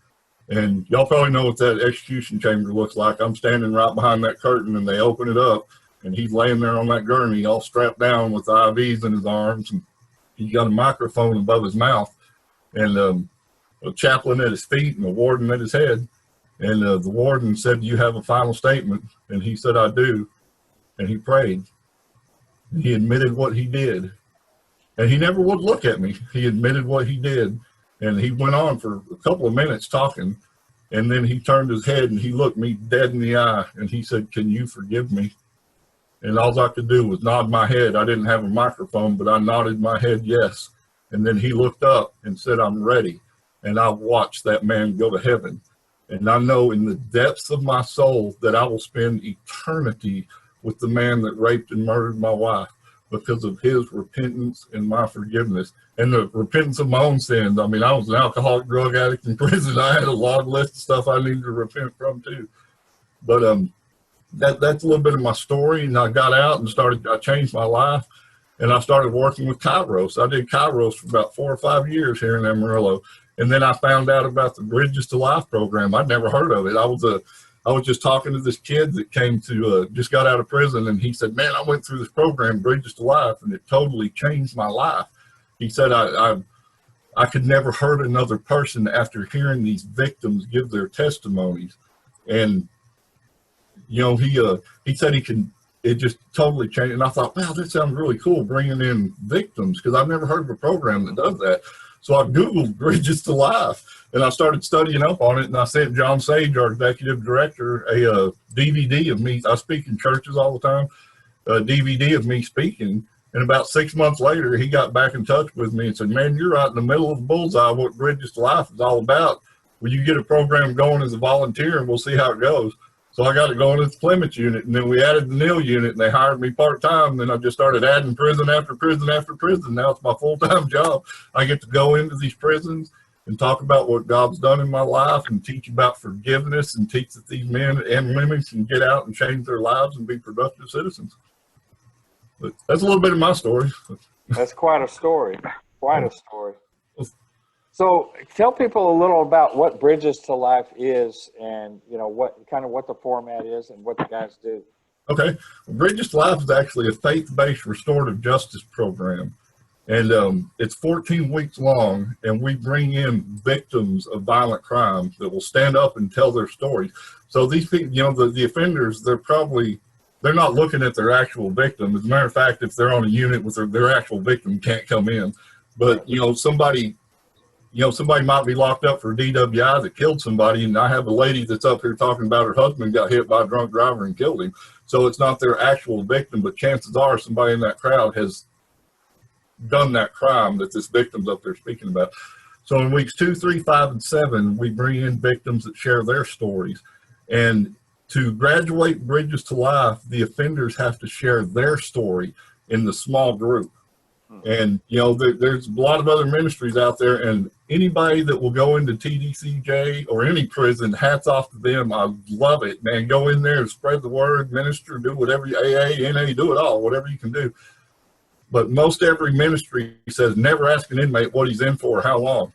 Speaker 9: And y'all probably know what that execution chamber looks like. I'm standing right behind that curtain, and they open it up, and he's laying there on that gurney all strapped down with the IVs in his arms, and he's got a microphone above his mouth, and a chaplain at his feet and a warden at his head. And the warden said, "You have a final statement?" And he said, "I do." And he prayed. And he admitted what he did. And he never would look at me. He admitted what he did. And he went on for a couple of minutes talking. And then he turned his head and he looked me dead in the eye. And he said, "Can you forgive me?" And all I could do was nod my head. I didn't have a microphone, but I nodded my head yes. And then he looked up and said, "I'm ready." And I watched that man go to heaven. And I know in the depths of my soul that I will spend eternity with the man that raped and murdered my wife because of his repentance and my forgiveness and the repentance of my own sins. I mean, I was an alcoholic, drug addict in prison. I had a long list of stuff I needed to repent from too. But that's a little bit of my story. And I got out and I changed my life, and I started working with Kairos. I did Kairos for about 4 or 5 years here in Amarillo. And then I found out about the Bridges to Life program. I'd never heard of it. I was just talking to this kid that came to, just got out of prison, and he said, "Man, I went through this program, Bridges to Life, and it totally changed my life." He said, I could never hurt another person after hearing these victims give their testimonies. And, you know, he said it just totally changed. And I thought, wow, that sounds really cool, bringing in victims, because I've never heard of a program that does that. So I Googled Bridges to Life, and I started studying up on it, and I sent John Sage, our executive director, a DVD of me. I speak in churches all the time, a DVD of me speaking. And about 6 months later, he got back in touch with me and said, "Man, you're right in the middle of the bullseye of what Bridges to Life is all about. Will you get a program going as a volunteer, and we'll see how it goes?" So I got it going at the Clements unit, and then we added the Neal unit, and they hired me part-time. Then I just started adding prison after prison after prison. Now it's my full-time job. I get to go into these prisons and talk about what God's done in my life and teach about forgiveness and teach that these men and women can get out and change their lives and be productive citizens. But that's a little bit of my story.
Speaker 5: That's quite a story. Quite a story. So tell people a little about what Bridges to Life is, and you know what the format is and what the guys do.
Speaker 9: Okay, well, Bridges to Life is actually a faith-based restorative justice program, and it's 14 weeks long, and we bring in victims of violent crime that will stand up and tell their stories. So these people, you know, the offenders, they're probably they're not looking at their actual victim. As a matter of fact, if they're on a unit with their actual victim can't come in. But, somebody might be locked up for a DWI that killed somebody, and I have a lady that's up here talking about her husband got hit by a drunk driver and killed him. So it's not their actual victim, but chances are somebody in that crowd has done that crime that this victim's up there speaking about. So in weeks 2, 3, 5, and 7, we bring in victims that share their stories. And to graduate Bridges to Life, the offenders have to share their story in the small group. And, there's a lot of other ministries out there, and anybody that will go into TDCJ or any prison, hats off to them. I love it, man. Go in there and spread the word, minister, do whatever you, AA, NA, do it all, whatever you can do. But most every ministry says never ask an inmate what he's in for or how long.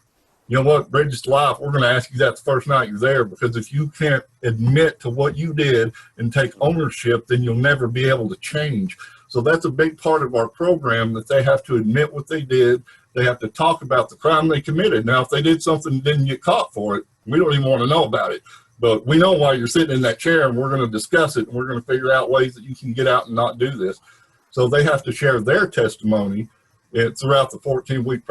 Speaker 9: You know what, Bridges to Life, we're going to ask you that the first night you're there, because if you can't admit to what you did and take ownership, then you'll never be able to change. So that's a big part of our program, that they have to admit what they did. They have to talk about the crime they committed. Now, if they did something and didn't get caught for it, we don't even want to know about it. But we know why you're sitting in that chair, and we're going to discuss it, and we're going to figure out ways that you can get out and not do this. So they have to share their testimony throughout the 14-week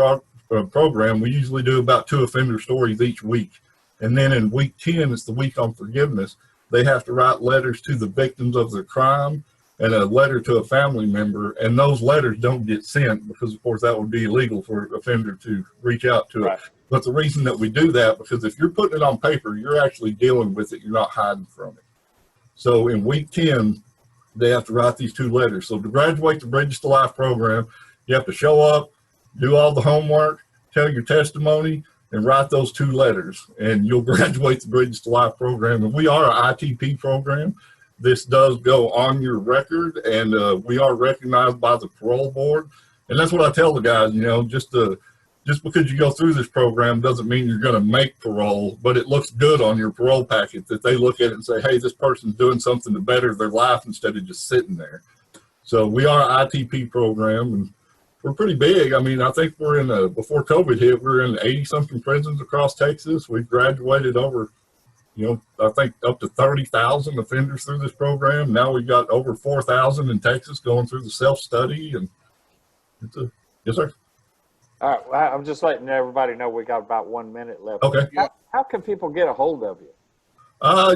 Speaker 9: program. We usually do about 2 offender stories each week. And then in week 10, it's the week on forgiveness. They have to write letters to the victims of their crime and a letter to a family member. And those letters don't get sent because, of course, that would be illegal for an offender to reach out to it. But the reason that we do that, because if you're putting it on paper, you're actually dealing with it. You're not hiding from it. So in week 10, they have to write these 2 letters. So to graduate the Bridges to Life program, you have to show up, do all the homework, tell your testimony, and write those 2 letters, and you'll graduate the Bridges to Life program. And we are an ITP program. This does go on your record, and we are recognized by the parole board. And that's what I tell the guys, just because you go through this program doesn't mean you're going to make parole, but it looks good on your parole packet that they look at it and say, hey, this person's doing something to better their life instead of just sitting there. So we are an ITP program, and we're pretty big. I mean, I think we're in before COVID hit, we're in 80-something prisons across Texas. We've graduated over, I think up to 30,000 offenders through this program. Now we've got over 4,000 in Texas going through the self-study, and yes, sir.
Speaker 5: All right, well, I'm just letting everybody know we got about 1 minute left.
Speaker 9: Okay.
Speaker 5: How can people get a hold of you?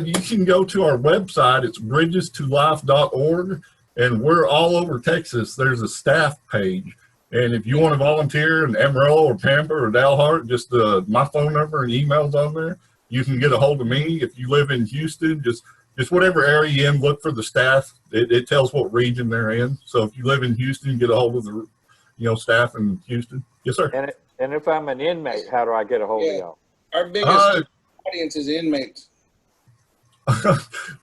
Speaker 9: You can go to our website. It's bridgestolife.org, and we're all over Texas. There's a staff page. And if you want to volunteer in Amarillo or Pampa or Dalhart, just my phone number and email's on there. You can get a hold of me. If you live in Houston, just whatever area you're in, look for the staff. It tells what region they're in. So if you live in Houston, get a hold of the staff in Houston. Yes, sir.
Speaker 5: And if I'm an inmate, how do I get a hold of y'all?
Speaker 4: Our biggest audience is inmates.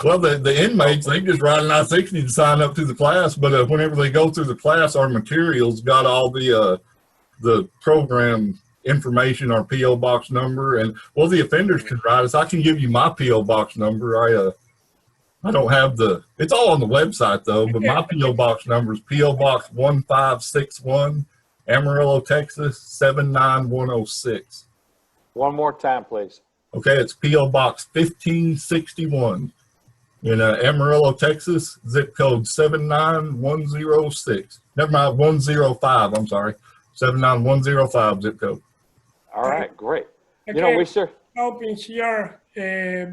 Speaker 9: Well, the inmates, they just ride an I-60 to sign up to the class, but whenever they go through the class, our materials got all the program information, our P.O. box number, and the offenders can write us. I can give you my P.O. box number. I don't have it's all on the website though, but my P.O. box number is P.O. Box 1561, Amarillo, Texas 79106.
Speaker 5: One more time, please.
Speaker 9: Okay, it's P.O. Box 1561 in Amarillo, Texas, zip code 79106. Never mind, 105, I'm sorry. 79105 zip code.
Speaker 5: All right, great.
Speaker 10: Okay,
Speaker 5: we sure
Speaker 10: helping here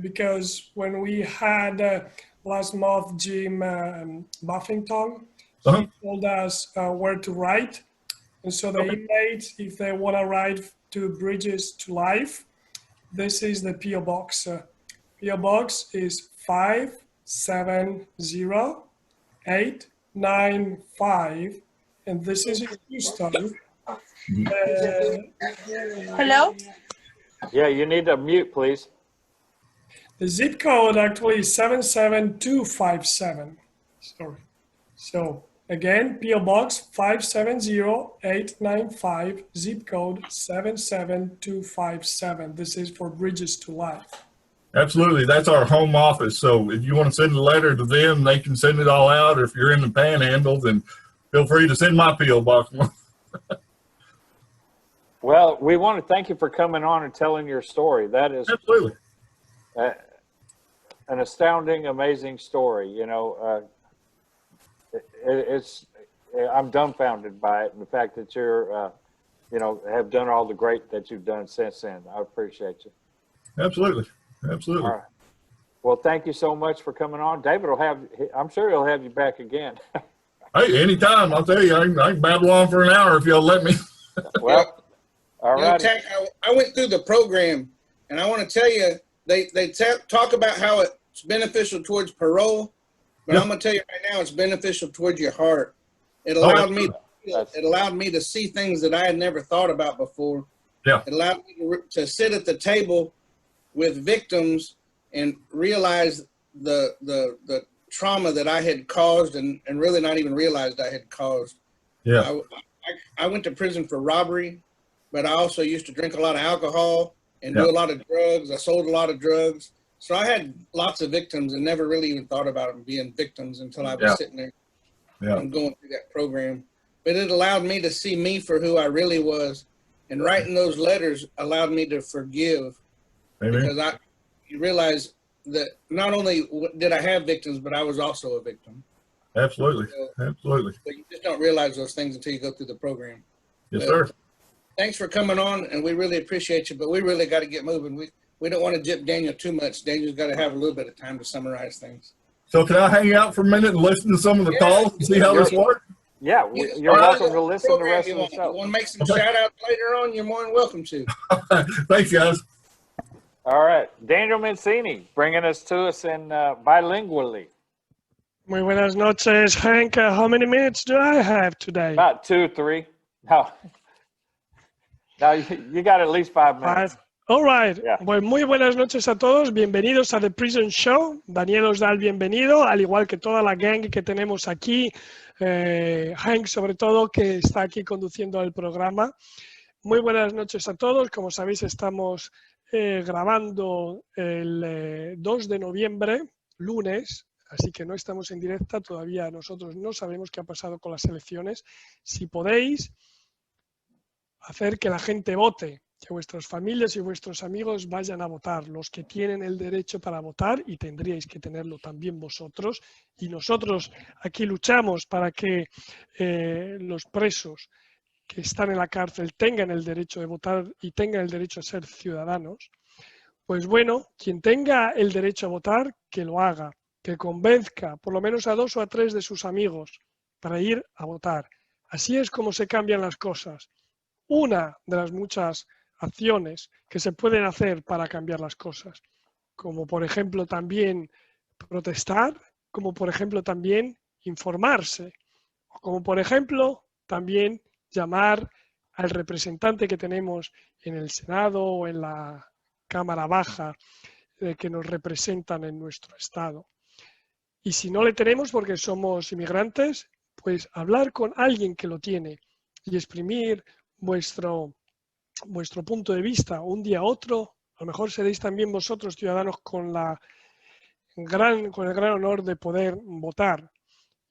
Speaker 10: because when we had last month Jim Buffington, he told us where to write. And so the inmates, if they want to write to Bridges to Life, this is the P.O. Box. P.O. Box is 570-895, and this is in Houston.
Speaker 11: Hello?
Speaker 5: Yeah, you need to mute, please.
Speaker 10: The zip code actually is 77257. Sorry. So again, P.O. Box 570-895, zip code 77257. This is for Bridges to Life.
Speaker 9: Absolutely. That's our home office. So if you want to send a letter to them, they can send it all out. Or if you're in the Panhandle, then feel free to send my P.O. Box.
Speaker 5: Well, we want to thank you for coming on and telling your story. That is
Speaker 9: absolutely
Speaker 5: an astounding, amazing story. I'm dumbfounded by it, and the fact that you're, have done all the great that you've done since then. I appreciate you.
Speaker 9: Absolutely. Absolutely.
Speaker 5: All right. Well, thank you so much for coming on. David I'm sure he'll have you back again.
Speaker 9: Hey, anytime. I'll tell you, I can babble on for an hour if y'all let me.
Speaker 5: Well, all right.
Speaker 4: I went through the program, and I want to tell you, they talk about how it's beneficial towards parole, but I'm going to tell you right now, it's beneficial towards your heart. It allowed me to see things that I had never thought about before.
Speaker 9: Yeah.
Speaker 4: It allowed me to sit at the table with victims and realize the trauma that I had caused and really not even realized I had caused.
Speaker 9: Yeah.
Speaker 4: I went to prison for robbery, but I also used to drink a lot of alcohol and do a lot of drugs. I sold a lot of drugs. So I had lots of victims and never really even thought about them being victims until I was sitting there and going through that program. But it allowed me to see me for who I really was. And writing those letters allowed me to forgive.
Speaker 9: Amen.
Speaker 4: Because you realize that not only did I have victims, but I was also a victim.
Speaker 9: Absolutely. Absolutely.
Speaker 4: But you just don't realize those things until you go through the program.
Speaker 9: Yes, sir.
Speaker 4: Thanks for coming on, and we really appreciate you, but we really got to get moving. We don't want to jip Daniel too much. Daniel's got to have a little bit of time to summarize things.
Speaker 9: So can I hang out for a minute and listen to some of the calls and see how this works?
Speaker 5: Yeah, you're welcome to listen to the rest of the show.
Speaker 4: You want to make some shout-outs later on, you're more than welcome to.
Speaker 9: Thanks, guys.
Speaker 5: All right. Daniel Minisini, bringing us in bilingually.
Speaker 10: Muy buenas noches, Hank. How many minutes do I have today?
Speaker 5: About 2, 3. No, you got at least 5 minutes.
Speaker 10: All right. Yeah. Pues muy buenas noches a todos. Bienvenidos a The Prison Show. Daniel os da el bienvenido, al igual que toda la gang que tenemos aquí. Hank, sobre todo, que está aquí conduciendo el programa. Muy buenas noches a todos. Como sabéis, estamos grabando el 2 de noviembre, lunes. Así que no estamos en directa, todavía nosotros no sabemos qué ha pasado con las elecciones. Si podéis hacer que la gente vote, que vuestras familias y vuestros amigos vayan a votar, los que tienen el derecho para votar, y tendríais que tenerlo también vosotros. Y nosotros aquí luchamos para que los presos que están en la cárcel tengan el derecho de votar y tengan el derecho a ser ciudadanos. Pues bueno, quien tenga el derecho a votar, que lo haga. Que convenzca por lo menos a 2 o a 3 de sus amigos para ir a votar. Así es como se cambian las cosas. Una de las muchas acciones que se pueden hacer para cambiar las cosas, como por ejemplo también protestar, como por ejemplo también informarse, como por ejemplo también llamar al representante que tenemos en el Senado o en la Cámara Baja que nos representan en nuestro estado. Y si no le tenemos porque somos inmigrantes, pues hablar con alguien que lo tiene y exprimir vuestro punto de vista un día a otro. A lo mejor seréis también vosotros ciudadanos con el gran honor de poder votar.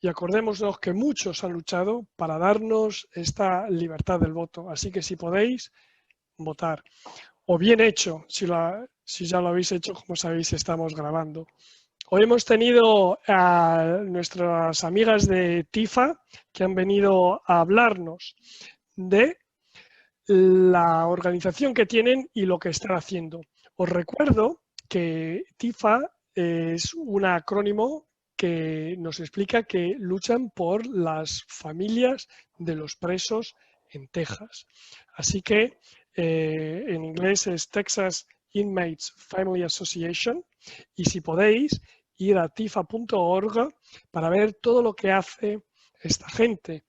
Speaker 10: Y acordémonos que muchos han luchado para darnos esta libertad del voto. Así que si podéis, votar. O bien hecho, si ya lo habéis hecho, como sabéis, estamos grabando. Hoy hemos tenido a nuestras amigas de Tifa que han venido a hablarnos de la organización que tienen y lo que están haciendo. Os recuerdo que Tifa es un acrónimo que nos explica que luchan por las familias de los presos en Texas. Así que en inglés es Texas Inmates Family Association, y si podéis ir a tifa.org para ver todo lo que hace esta gente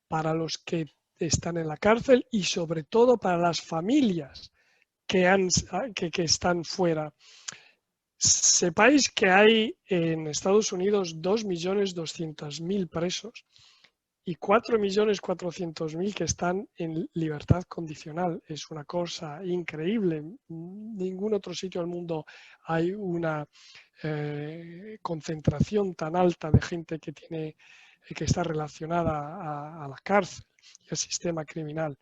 Speaker 10: para los que están en la cárcel y sobre todo para las familias que están fuera. Sepáis que hay en Estados Unidos 2.200.000 presos y 4.400.000 que están en libertad condicional. Es una cosa increíble. En ningún otro sitio del mundo hay una concentración tan alta de gente que está relacionada a la cárcel y al sistema criminal.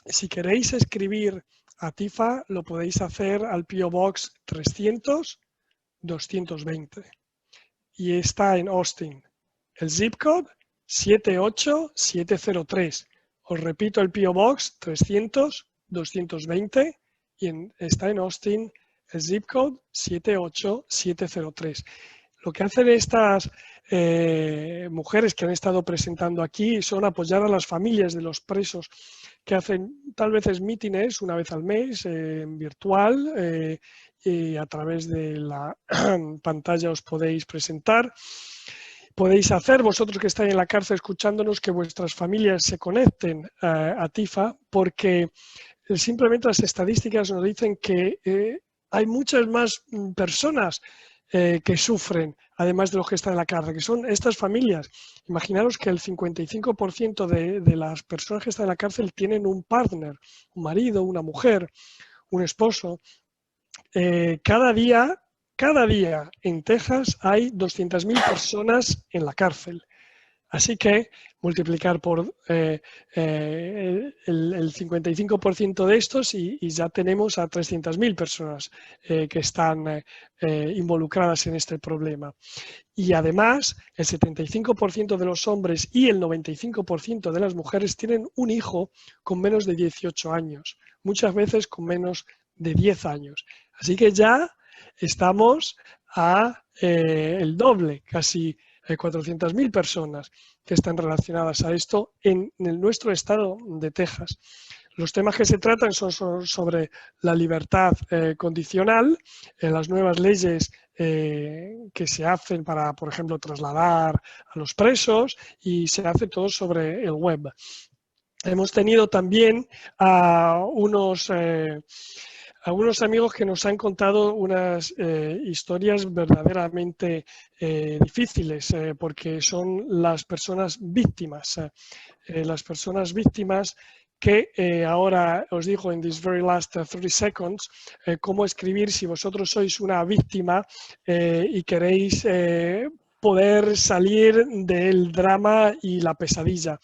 Speaker 10: Si queréis escribir a Tifa, lo podéis hacer al P.O. Box 300-220 y está en Austin. el zip code 78703. Os repito, el P.O. Box 300-220 y está en Austin, el zip code 78703. Lo que hacen estas mujeres que han estado presentando aquí son apoyar a las familias de los presos que hacen tal vez mítines una vez al mes, virtual, y a través de la pantalla os podéis presentar. Podéis hacer, vosotros que estáis en la cárcel escuchándonos, que vuestras familias se conecten a Tifa, porque simplemente las estadísticas nos dicen que hay muchas más personas que sufren, además de los que están en la cárcel, que son estas familias. Imaginaros que el 55% de las personas que están en la cárcel tienen un partner, un marido, una mujer, un esposo. Cada día en Texas hay 200.000 personas en la cárcel. Así que multiplicar por el 55% de estos y ya tenemos a 300.000 personas que están involucradas en este problema. Y además, el 75% de los hombres y el 95% de las mujeres tienen un hijo con menos de 18 años, muchas veces con menos de 10 años. Así que ya estamos a el doble, casi 400.000 personas que están relacionadas a esto en nuestro estado de Texas. Los temas que se tratan son sobre la libertad condicional, las nuevas leyes que se hacen para, por ejemplo, trasladar a los presos, y se hace todo sobre el web. Hemos tenido también a algunos amigos que nos han contado unas historias verdaderamente difíciles, porque son las personas víctimas. Las personas víctimas que ahora os digo en this very last 30 seconds cómo escribir si vosotros sois una víctima y queréis poder salir del drama y la pesadilla.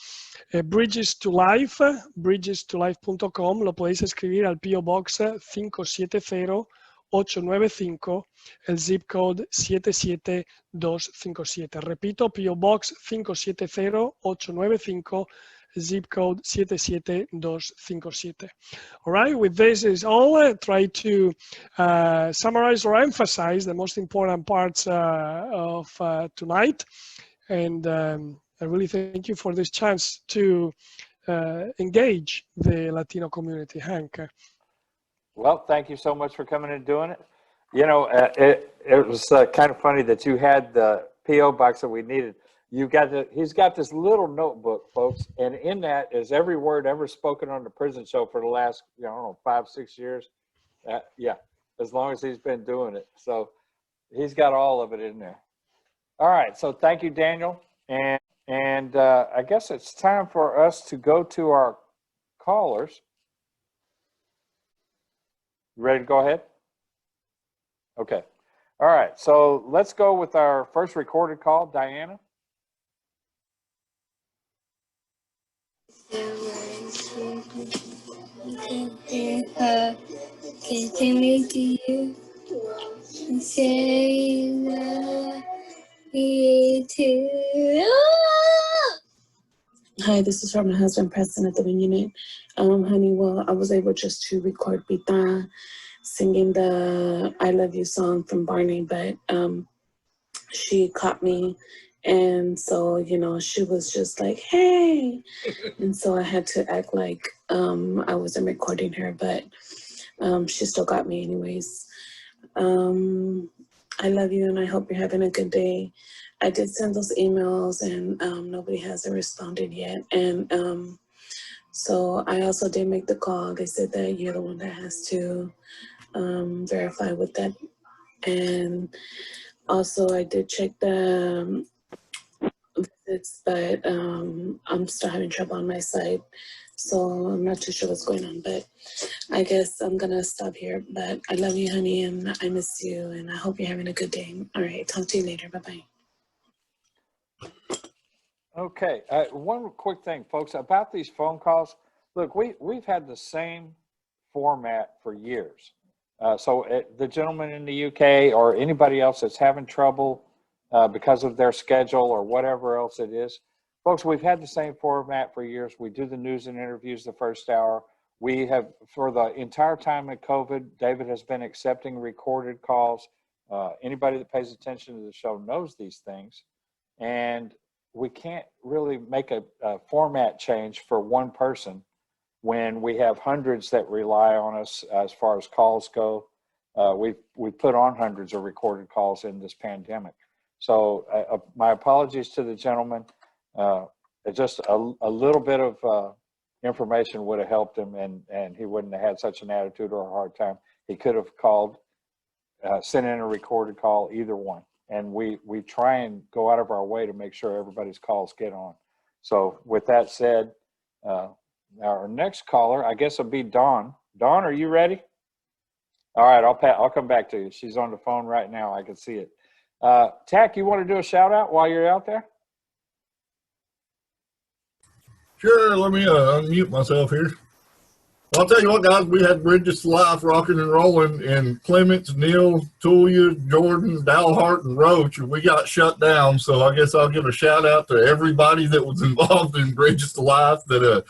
Speaker 10: Bridges to Life, bridgestolife.com, lo podéis escribir al P.O. Box 570895, el zip code 77257. Repito, P.O. Box 570895, zip code 77257. All right, with this is all. Try to summarize or emphasize the most important parts of tonight. And I really thank you for this chance to engage the Latino community, Hank.
Speaker 5: Well, thank you so much for coming and doing it. You know, it was kind of funny that you had the P.O. box that we needed. He's got this little notebook, folks, and in that is every word ever spoken on the prison show for the last, I don't know, 5-6 years. Yeah, as long as he's been doing it. So he's got all of it in there. All right, so thank you, Daniel. And I guess it's time for us to go to our callers. Ready to go ahead? Okay. All right, so let's go with our first recorded call, Dianna.
Speaker 11: Continue to you say love me too. Hi, this is from my husband, Preston, at the Win Unit. Honey, well, I was able just to record Pita singing the I Love You song from Barney, but she caught me. And so, you know, she was just like, hey. And so I had to act like I wasn't recording her, but she still got me anyways. I love you and I hope you're having a good day. I did send those emails and nobody hasn't responded yet. And so I also did make the call. They said that you're the one that has to verify with that. And also I did check the visits, but I'm still having trouble on my side. So I'm not too sure what's going on, but I guess I'm gonna stop here. But I love you, honey, and I miss you, and I hope you're having a good day. All right, talk to you later. Bye-bye.
Speaker 5: Okay, one quick thing, folks, about these phone calls. Look, we've had the same format for years. So the gentleman in the UK or anybody else that's having trouble because of their schedule or whatever else it is. Folks, we've had the same format for years. We do the news and interviews the first hour. We have, for the entire time of COVID, David has been accepting recorded calls. Anybody that pays attention to the show knows these things. And we can't really make a format change for one person when we have hundreds that rely on us as far as calls go. We've put on hundreds of recorded calls in this pandemic. So my apologies to the gentleman. Just a little bit of information would have helped him, and he wouldn't have had such an attitude or a hard time. He could have called, sent in a recorded call, either one. And we try and go out of our way to make sure everybody's calls get on. So with that said, our next caller, I guess, will be Dawn. Dawn, are you ready? All right, I'll come back to you. She's on the phone right now. I can see it. Tack, you want to do a shout out while you're out there?
Speaker 9: Sure, let me unmute myself here. Well, I'll tell you what, guys, we had Bridges to Life rocking and rolling in Clements, Neal, Tulia, Jordan, Dalhart, and Roach, and we got shut down. So I guess I'll give a shout out to everybody that was involved in Bridges to Life that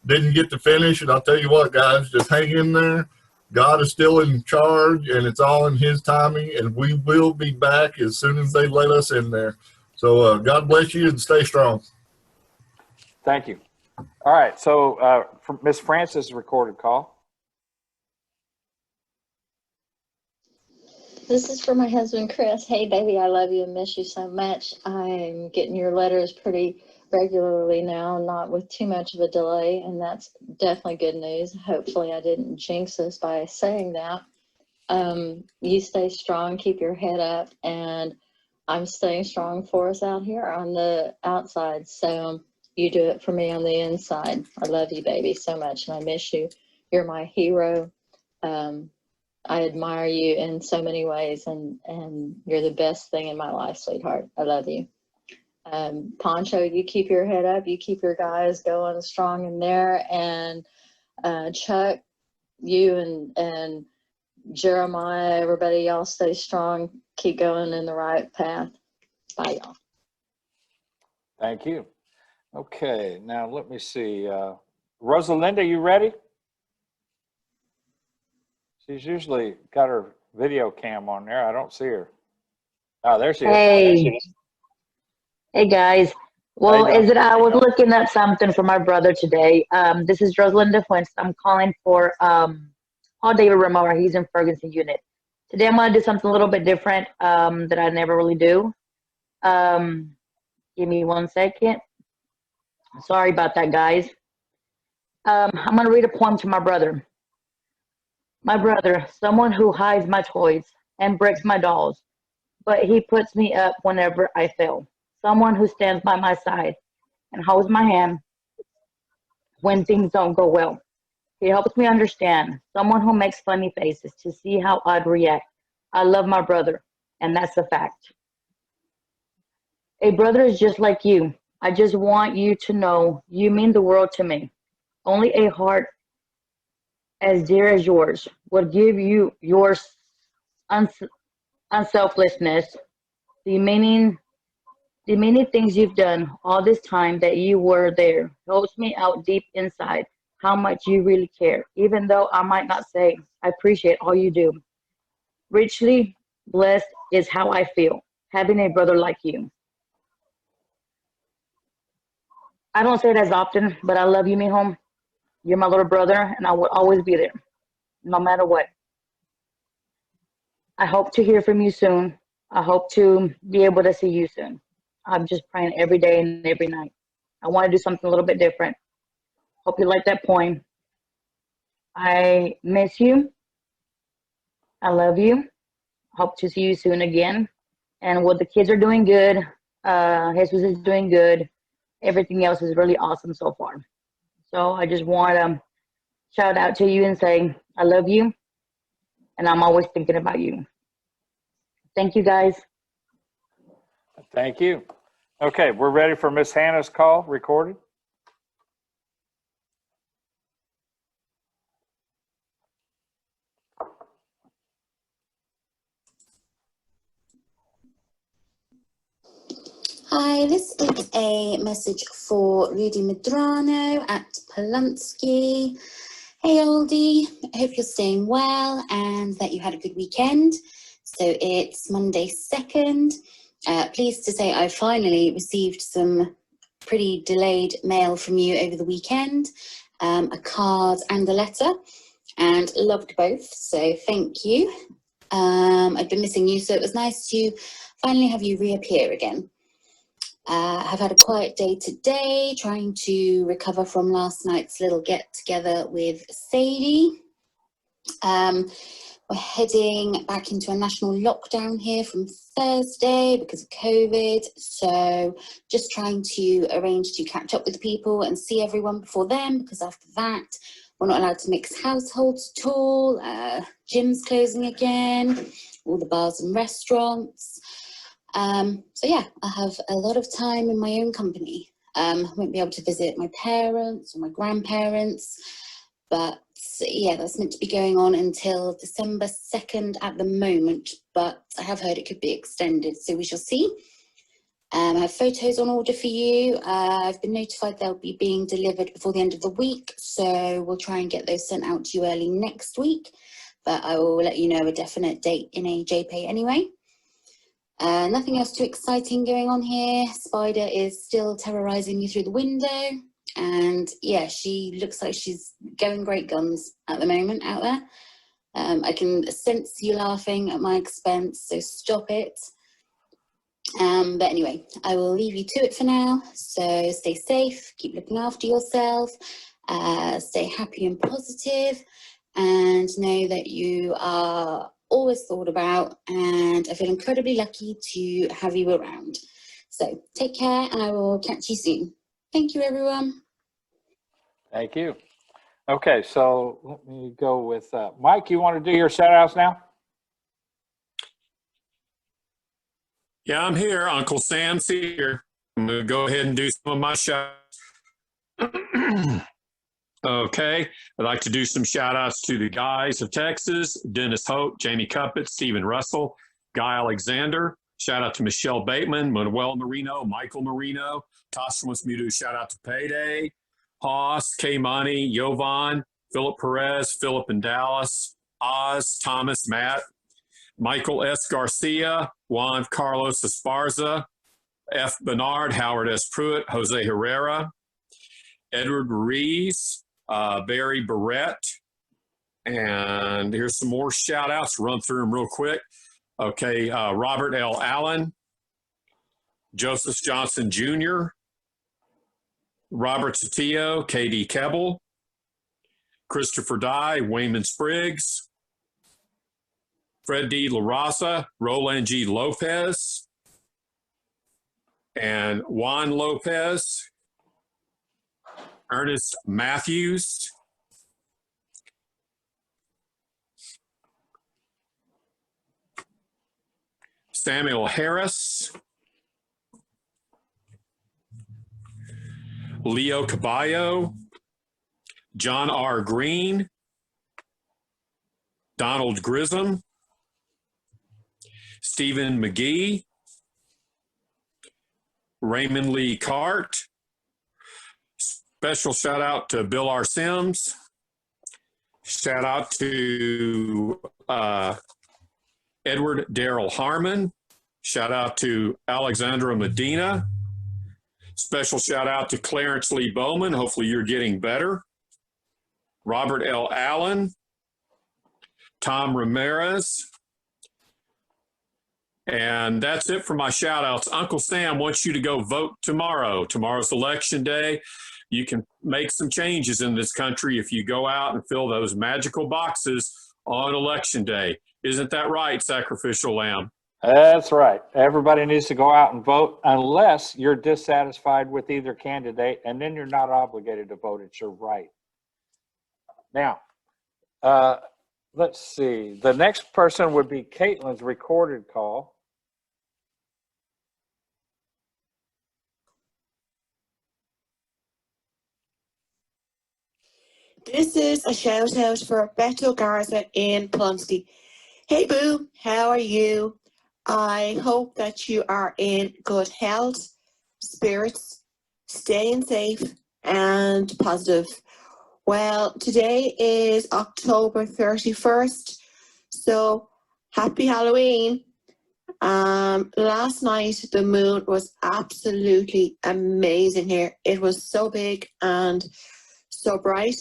Speaker 9: didn't get to finish. And I'll tell you what, guys, just hang in there. God is still in charge, and it's all in His timing, and we will be back as soon as they let us in there. So God bless you and stay strong.
Speaker 5: Thank you. All right, so from Miss Francis' recorded call.
Speaker 12: This is for my husband, Chris. Hey, baby, I love you and miss you so much. I'm getting your letters pretty regularly now, not with too much of a delay, and that's definitely good news. Hopefully I didn't jinx us by saying that. You stay strong, keep your head up, and I'm staying strong for us out here on the outside. So you do it for me on the inside. I love you, baby, so much, and I miss you. You're my hero. I admire you in so many ways, and you're the best thing in my life, sweetheart. I love you. Poncho, you keep your head up. You keep your guys going strong in there. And Chuck, you and Jeremiah, everybody, y'all stay strong. Keep going in the right path. Bye, y'all.
Speaker 5: Thank you. Okay, now let me see. Rosalinda, you ready? She's usually got her video cam on there. I don't see her. Oh, there she is.
Speaker 13: Hey. Hey, guys. Well, I was looking at something for my brother today. This is Rosalinda Fuentes. I'm calling for David Ramora. He's in Ferguson unit. Today I'm going to do something a little bit different that I never really do. Give me 1 second. Sorry about that, guys. I'm going to read a poem to my brother. My brother, someone who hides my toys and breaks my dolls, but he puts me up whenever I fail. Someone who stands by my side and holds my hand when things don't go well. He helps me understand. Someone who makes funny faces to see how I'd react. I love my brother, and that's a fact. A brother is just like you. I just want you to know you mean the world to me. Only a heart as dear as yours would give you your unselflessness, the many things you've done all this time that you were there helps me out deep inside how much you really care, even though I might not say I appreciate all you do. Richly blessed is how I feel, having a brother like you. I don't say it as often, but I love you, mijo. You're my little brother, and I will always be there, no matter what. I hope to hear from you soon. I hope to be able to see you soon. I'm just praying every day and every night. I want to do something a little bit different. Hope you like that poem. I miss you. I love you. Hope to see you soon again. And what the kids are doing good. Jesus is doing good. Everything else is really awesome so far. So I just want to shout out to you and say, I love you. And I'm always thinking about you. Thank you, guys.
Speaker 5: Thank you. Okay, we're ready for Miss Hannah's call recorded.
Speaker 8: Hi, this is a message for Rudy Medrano at Polanski. Hey, oldie, I hope you're staying well and that you had a good weekend. So it's Monday 2nd. Pleased to say I finally received some pretty delayed mail from you over the weekend, a card and a letter, and loved both, so thank you. I'd been missing you, so it was nice to finally have you reappear again. I've had a quiet day today, trying to recover from last night's little get-together with Sadie. We're heading back into a national lockdown here from Thursday because of COVID, so just trying to arrange to catch up with people and see everyone before then, because after that, we're not allowed to mix households at all, gyms closing again, all the bars and restaurants. So yeah, I have a lot of time in my own company. Won't be able to visit my parents or my grandparents, but yeah, that's meant to be going on until December 2nd at the moment, but I have heard it could be extended, so we shall see. I have photos on order for you. I've been notified they'll be being delivered before the end of the week, so we'll try and get those sent out to you early next week, but I will let you know a definite date in a JPay anyway. Nothing else too exciting going on here. Spider is still terrorizing me through the window, and yeah, she looks like she's going great guns at the moment out there. I can sense you laughing at my expense, so stop it. But anyway, I will leave you to it for now. So stay safe, keep looking after yourself, stay happy and positive, and know that you are always thought about, and I feel incredibly lucky to have you around. So take care, and I will catch you soon. Thank you, everyone.
Speaker 5: Thank you. Okay, so let me go with Mike. You want to do your shout outs now?
Speaker 14: Yeah, I'm here. Uncle Sam's here. I'm going to go ahead and do some of my shout outs. Okay, I'd like to do some shout outs to the guys of Texas, Dennis Hope, Jamie Cuppett, Stephen Russell, Guy Alexander. Shout out to Michelle Bateman, Manuel Marino, Michael Marino. Tasha wants me to do a shout out to Payday, Haas, K Money, Jovan, Philip Perez, Philip in Dallas, Oz, Thomas, Matt, Michael S. Garcia, Juan Carlos Esparza, F. Bernard, Howard S. Pruitt, Jose Herrera, Edward Ruiz, Barry Barrett, and here's some more shout outs. Run through them real quick. Okay, Robert L. Allen, Joseph Johnson Jr., Robert Satillo, K.D. Keble, Christopher Dye, Wayman Spriggs, Fred D. La Raza, Roland G. Lopez, and Juan Lopez, Ernest Matthews, Samuel Harris, Leo Caballo, John R. Green, Donald Grissom, Stephen McGee, Raymond Lee Cart. Special shout out to Bill R. Sims. Shout out to Edward Darrell Harmon. Shout out to Alexandra Medina. Special shout out to Clarence Lee Bowman. Hopefully you're getting better. Robert L. Allen. Tom Ramirez. And that's it for my shout outs. Uncle Sam wants you to go vote tomorrow. Tomorrow's election day. You can make some changes in this country if you go out and fill those magical boxes on election day. Isn't that right, Sacrificial Lamb?
Speaker 5: That's right. Everybody needs to go out and vote unless you're dissatisfied with either candidate, and then you're not obligated to vote. It's your right. Now, let's see. The next person would be Caitlin's recorded call.
Speaker 15: This is a shout out for Beto Garza in Plumsty. Hey Boo, how are you? I hope that you are in good health. spirits, staying safe and positive. Well, today is October 31st, so happy Halloween. Last night the moon was absolutely amazing here. It was so big and so bright.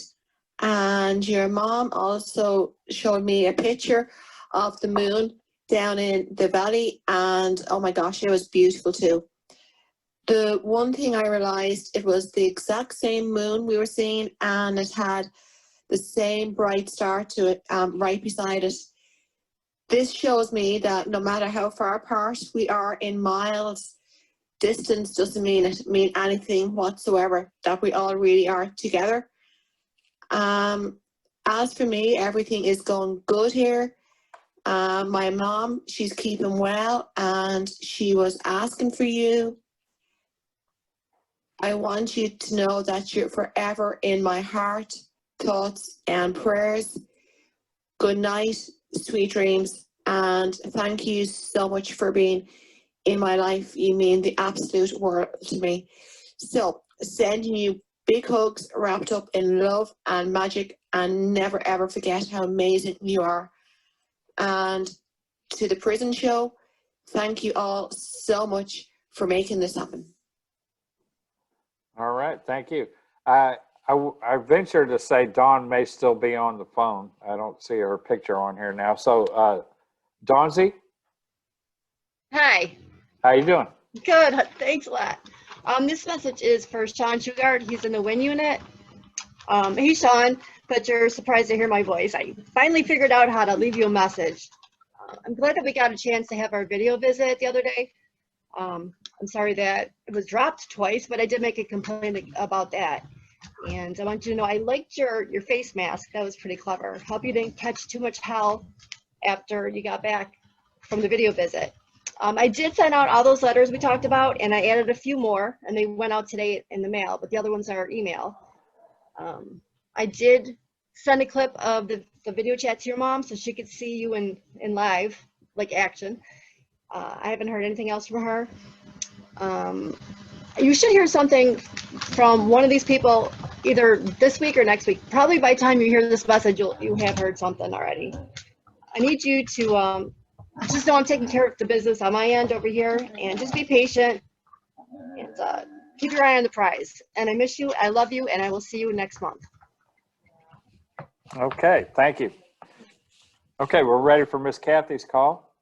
Speaker 15: And your mom also showed me a picture of the moon down in the valley, and oh my gosh, it was beautiful too. The one thing I realized, it was the exact same moon we were seeing, and it had the same bright star to it right beside it. This shows me that no matter how far apart we are in miles, distance doesn't mean anything whatsoever, that we all really are together. As for me, everything is going good here. My mom, she's keeping well, and she was asking for you. I want you to know that you're forever in my heart, thoughts, and prayers. Good night, sweet dreams, and thank you so much for being in my life. You mean the absolute world to me. So, sending you big hugs wrapped up in love and magic, and never ever forget how amazing you are. And to the prison show, thank you all so much for making this happen.
Speaker 5: All right, thank you. I venture to say Dawn may still be on the phone. I don't see her picture on here now. So, Dawnzy,
Speaker 16: Hi.
Speaker 5: how you doing?
Speaker 16: Good. Thanks a lot. This message is for Sean Shugart. He's in the WIN unit. Hey, Sean, but you're surprised to hear my voice. I finally figured out how to leave you a message. I'm glad that we got a chance to have our video visit the other day. I'm sorry that it was dropped twice, but I did make a complaint about that. And I want you to know I liked your face mask. That was pretty clever. Hope you didn't catch too much hell after you got back from the video visit. I did send out all those letters we talked about, and I added a few more, and they went out today in the mail, but the other ones are email. I did send a clip of the video chat to your mom so she could see you in live, like action. I haven't heard anything else from her. You should hear something from one of these people either this week or next week. Probably by the time you hear this message, you have heard something already. I need you to just know I'm taking care of the business on my end over here, and just be patient and keep your eye on the prize. And I miss you, I love you, and I will see you next month.
Speaker 5: Okay, thank you. Okay, we're ready for Miss Kathy's call.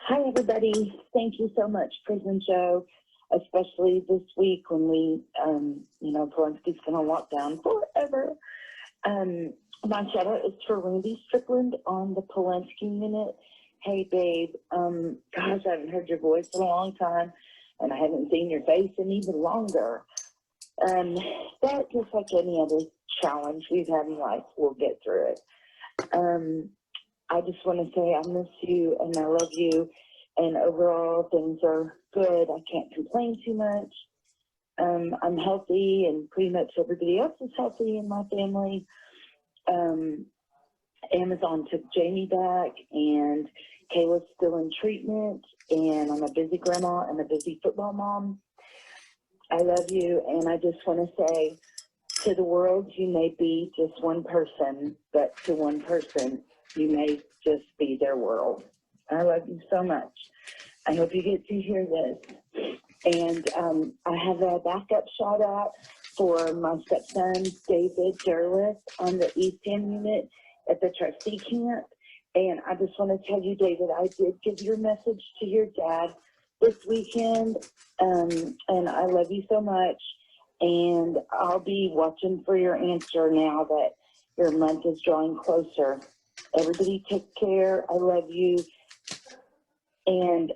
Speaker 17: Hi, everybody. Thank you so much, Prison Show, especially this week when we, Polanski's going to lock down forever. My shout out is for Randy Strickland on the Polanski Minute. Hey, babe. Gosh, I haven't heard your voice in a long time, and I haven't seen your face in even longer. That, just like any other challenge we've had in life, we'll get through it. I just want to say I miss you and I love you, and overall things are good. I can't complain too much. I'm healthy, and pretty much everybody else is healthy in my family. Amazon took Jamie back, and Kayla's still in treatment, and I'm a busy grandma and a busy football mom. I love you, and I just want to say to the world, you may be just one person, but to one person, you may just be their world. I love you so much. I hope you get to hear this. And I have a backup shout out for my stepson, David Derleth, on the East End unit at the trustee camp. And I just want to tell you, David, I did give your message to your dad this weekend. And I love you so much. And I'll be watching for your answer now that your month is drawing closer. Everybody take care. I love you. And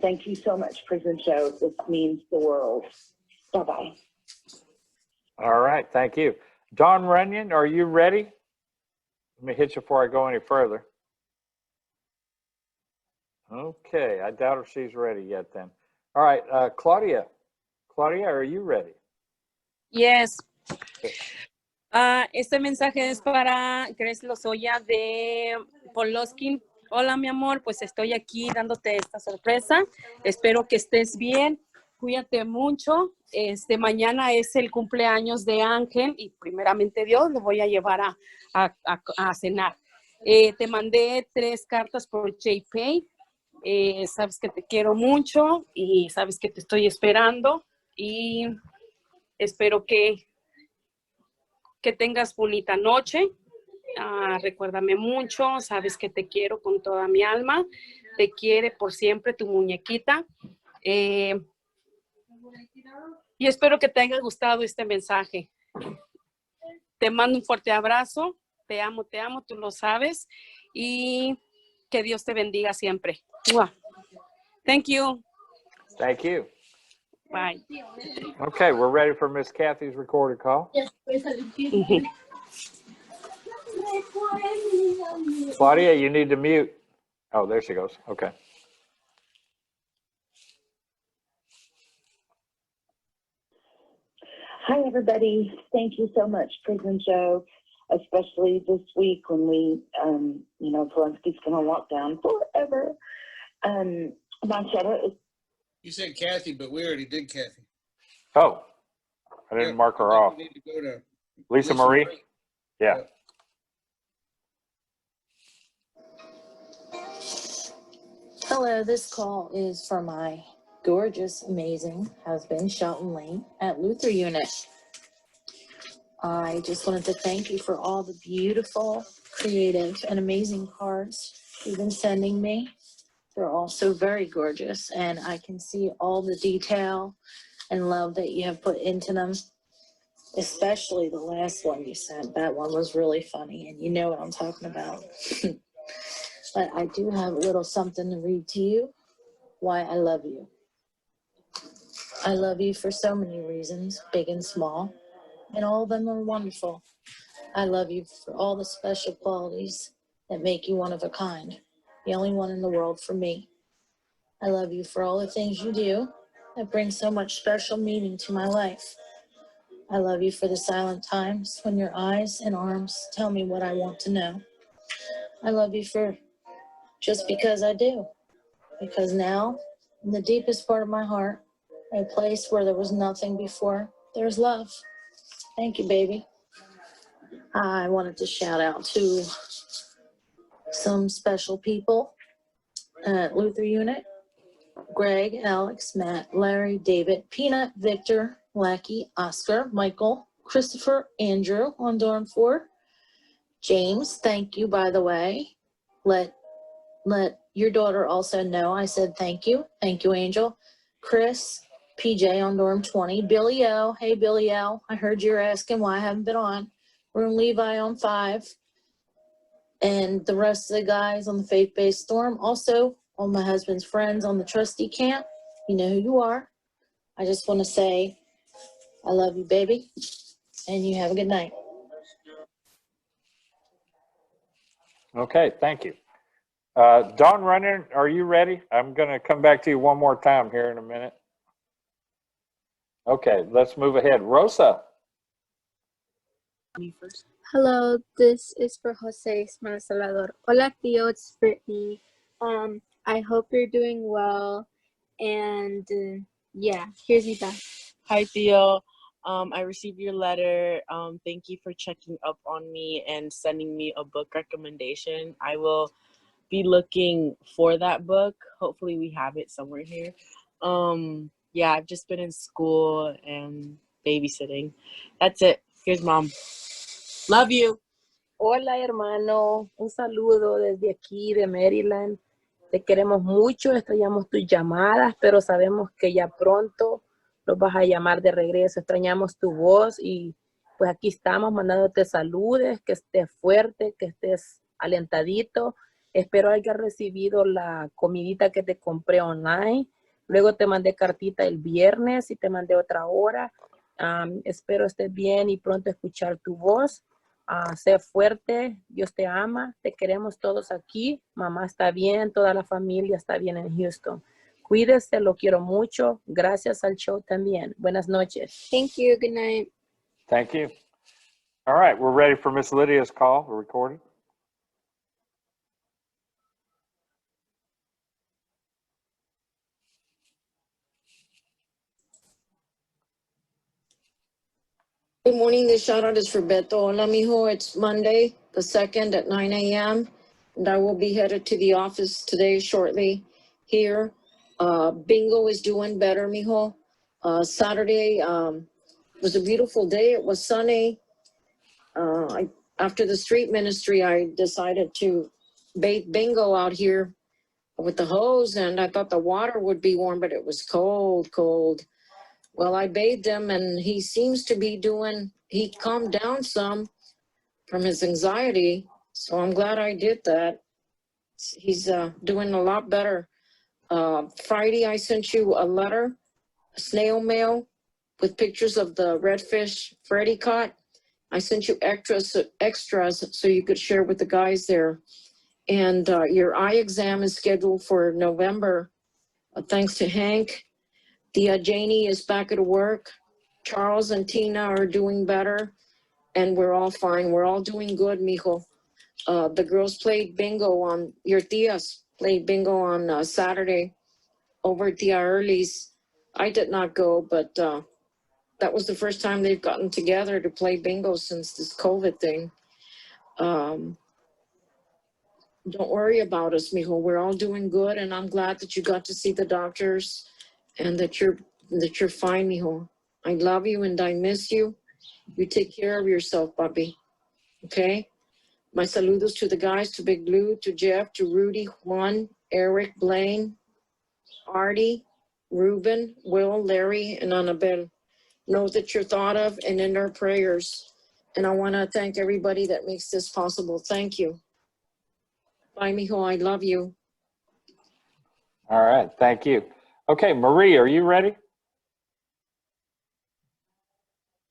Speaker 17: thank you so much, Prison Show. This means the world. Bye-bye.
Speaker 5: All right, thank you. Dawn Runyon, are you ready? Let me hit you before I go any further. Okay, I doubt if she's ready yet then. All right, Claudia. Claudia, are you ready?
Speaker 18: Yes.
Speaker 5: Okay.
Speaker 18: Este mensaje es para Grace Lozoya de Poloskin. Hola, mi amor, pues estoy aquí dándote esta sorpresa. Espero que estés bien. Cuídate mucho. Mañana es el cumpleaños de Ángel y primeramente Dios lo voy a llevar a cenar. Te mandé 3 cartas por JPay. Sabes que te quiero mucho y sabes que te estoy esperando y espero que tengas bonita noche. Recuérdame mucho, sabes que te quiero con toda mi alma. Te quiere por siempre tu muñequita. Y espero que te haya gustado este mensaje. Te mando un fuerte abrazo. Te amo, tú lo sabes. Y que Dios te bendiga siempre. Thank you.
Speaker 5: Thank you.
Speaker 18: Bye.
Speaker 5: Okay, we're ready for Miss Kathy's recorded call. Claudia, you need to mute. Oh, there she goes. Okay.
Speaker 17: Hi, everybody. Thank you so much, Prison Show, especially this week when we, Polanski's going to lock down forever. My shout-out is...
Speaker 4: You said Kathy, but we already did Kathy.
Speaker 5: Oh, I didn't mark her off.
Speaker 4: We need to go to
Speaker 5: Lisa Marie? Yeah.
Speaker 19: Hello, this call is for my gorgeous, amazing husband, Shelton Lane, at Luther Unit. I just wanted to thank you for all the beautiful, creative, and amazing cards you've been sending me. They're all so very gorgeous, and I can see all the detail and love that you have put into them, especially the last one you sent. That one was really funny, and you know what I'm talking about. But I do have a little something to read to you, why I love you. I love you for so many reasons, big and small, and all of them are wonderful. I love you for all the special qualities that make you one of a kind, the only one in the world for me. I love you for all the things you do that bring so much special meaning to my life. I love you for the silent times when your eyes and arms tell me what I want to know. I love you for just because I do. Because now, in the deepest part of my heart, a place where there was nothing before, there's love. Thank you, baby. I wanted to shout out to some special people at Luther Unit. Greg, Alex, Matt, Larry, David, Peanut, Victor, Lackey, Oscar, Michael, Christopher, Andrew on Dorm 4. James, thank you, by the way. Let your daughter also know I said thank you. Thank you, Angel. Chris, PJ on Dorm 20. Billy O. Hey, Billy O. I heard you're asking why I haven't been on. Room Levi on 5. And the rest of the guys on the faith-based dorm. Also, all my husband's friends on the trustee camp. You know who you are. I just want to say I love you, baby. And you have a good night.
Speaker 5: Okay, thank you. Dawn Runner, are you ready? I'm going to come back to you one more time here in a minute. Okay, let's move ahead. Rosa.
Speaker 20: Hello, this is for Jose Ismael Salvador. Hola, tío, it's Brittany. I hope you're doing well. And yeah, here's me back.
Speaker 21: Hi, Theo. I received your letter. Thank you for checking up on me and sending me a book recommendation. I will be looking for that book. Hopefully we have it somewhere here. Yeah, I've just been in school and babysitting. That's it. Here's mom. Love you.
Speaker 22: Hola, hermano. Un saludo desde aquí de Maryland. Te queremos mucho, extrañamos tus llamadas, pero sabemos que ya pronto nos vas a llamar de regreso. Extrañamos tu voz y pues aquí estamos mandándote saludes, que estés fuerte, que estés alentadito. Espero hayas recibido la comidita que te compré online. Luego te mandé cartita el viernes y te mandé otra hora. Espero estés bien y pronto escuchar tu voz. Sé fuerte, Dios te ama, te queremos todos aquí. Mamá está bien, toda la familia está bien en Houston. Cuídese, lo quiero mucho. Gracias al show también. Buenas noches.
Speaker 20: Thank you. Good night.
Speaker 5: Thank you. All right, we're ready for Miss Lydia's call. We're recorded.
Speaker 1: Good morning. This shout out is for Beto. Hola, mijo. It's Monday, the 2nd at 9 a.m. And I will be headed to the office today shortly here. Bingo is doing better, mijo. Saturday was a beautiful day. It was sunny. After the street ministry, I decided to bait Bingo out here with the hose, and I thought the water would be warm, but it was cold, cold. Well, I bathed him, and he seems to be he calmed down some from his anxiety. So I'm glad I did that. He's doing a lot better. Friday, I sent you a letter, a snail mail with pictures of the redfish Freddie caught. I sent you extras so you could share with the guys there. And your eye exam is scheduled for November, thanks to Hank. The Janie is back at work. Charles and Tina are doing better, and we're all fine. We're all doing good, mijo. The girls played bingo your tias played bingo on Saturday over at Tia Early's. I did not go, but that was the first time they've gotten together to play bingo since this COVID thing. Don't worry about us, mijo. We're all doing good, and I'm glad that you got to see the doctors and that you're fine, mijo. I love you and I miss you. You take care of yourself, papi. Okay? My saludos to the guys, to Big Blue, to Jeff, to Rudy, Juan, Eric, Blaine, Artie, Ruben, Will, Larry, and Annabelle. Know that you're thought of and in our prayers. And I want to thank everybody that makes this possible. Thank you. Bye, mijo. I love you.
Speaker 5: All right, thank you. Okay, Marie, are you ready?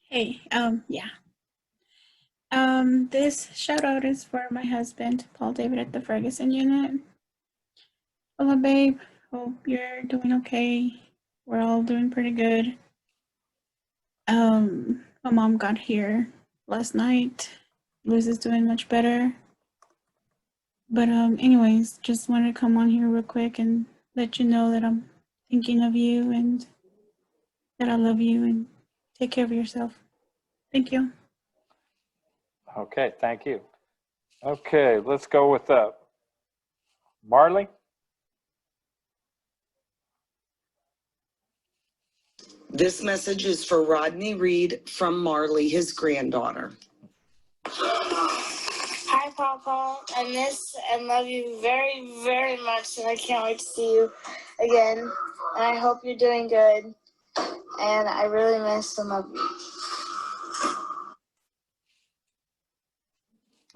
Speaker 3: Hey, yeah. This shout out is for my husband, Paul David at the Ferguson unit. Hello, babe. Hope you're doing okay. We're all doing pretty good. My mom got here last night. Liz is doing much better. But anyways, just wanted to come on here real quick and let you know that I'm thinking of you and that I love you, and take care of yourself. Thank you.
Speaker 5: Okay, thank you. Okay, let's go with Marley.
Speaker 23: This message is for Rodney Reed from Marley, his granddaughter.
Speaker 24: Hi, Papa. I miss and love you very, very much, and I can't wait to see you again. And I hope you're doing good. And I really miss and love you.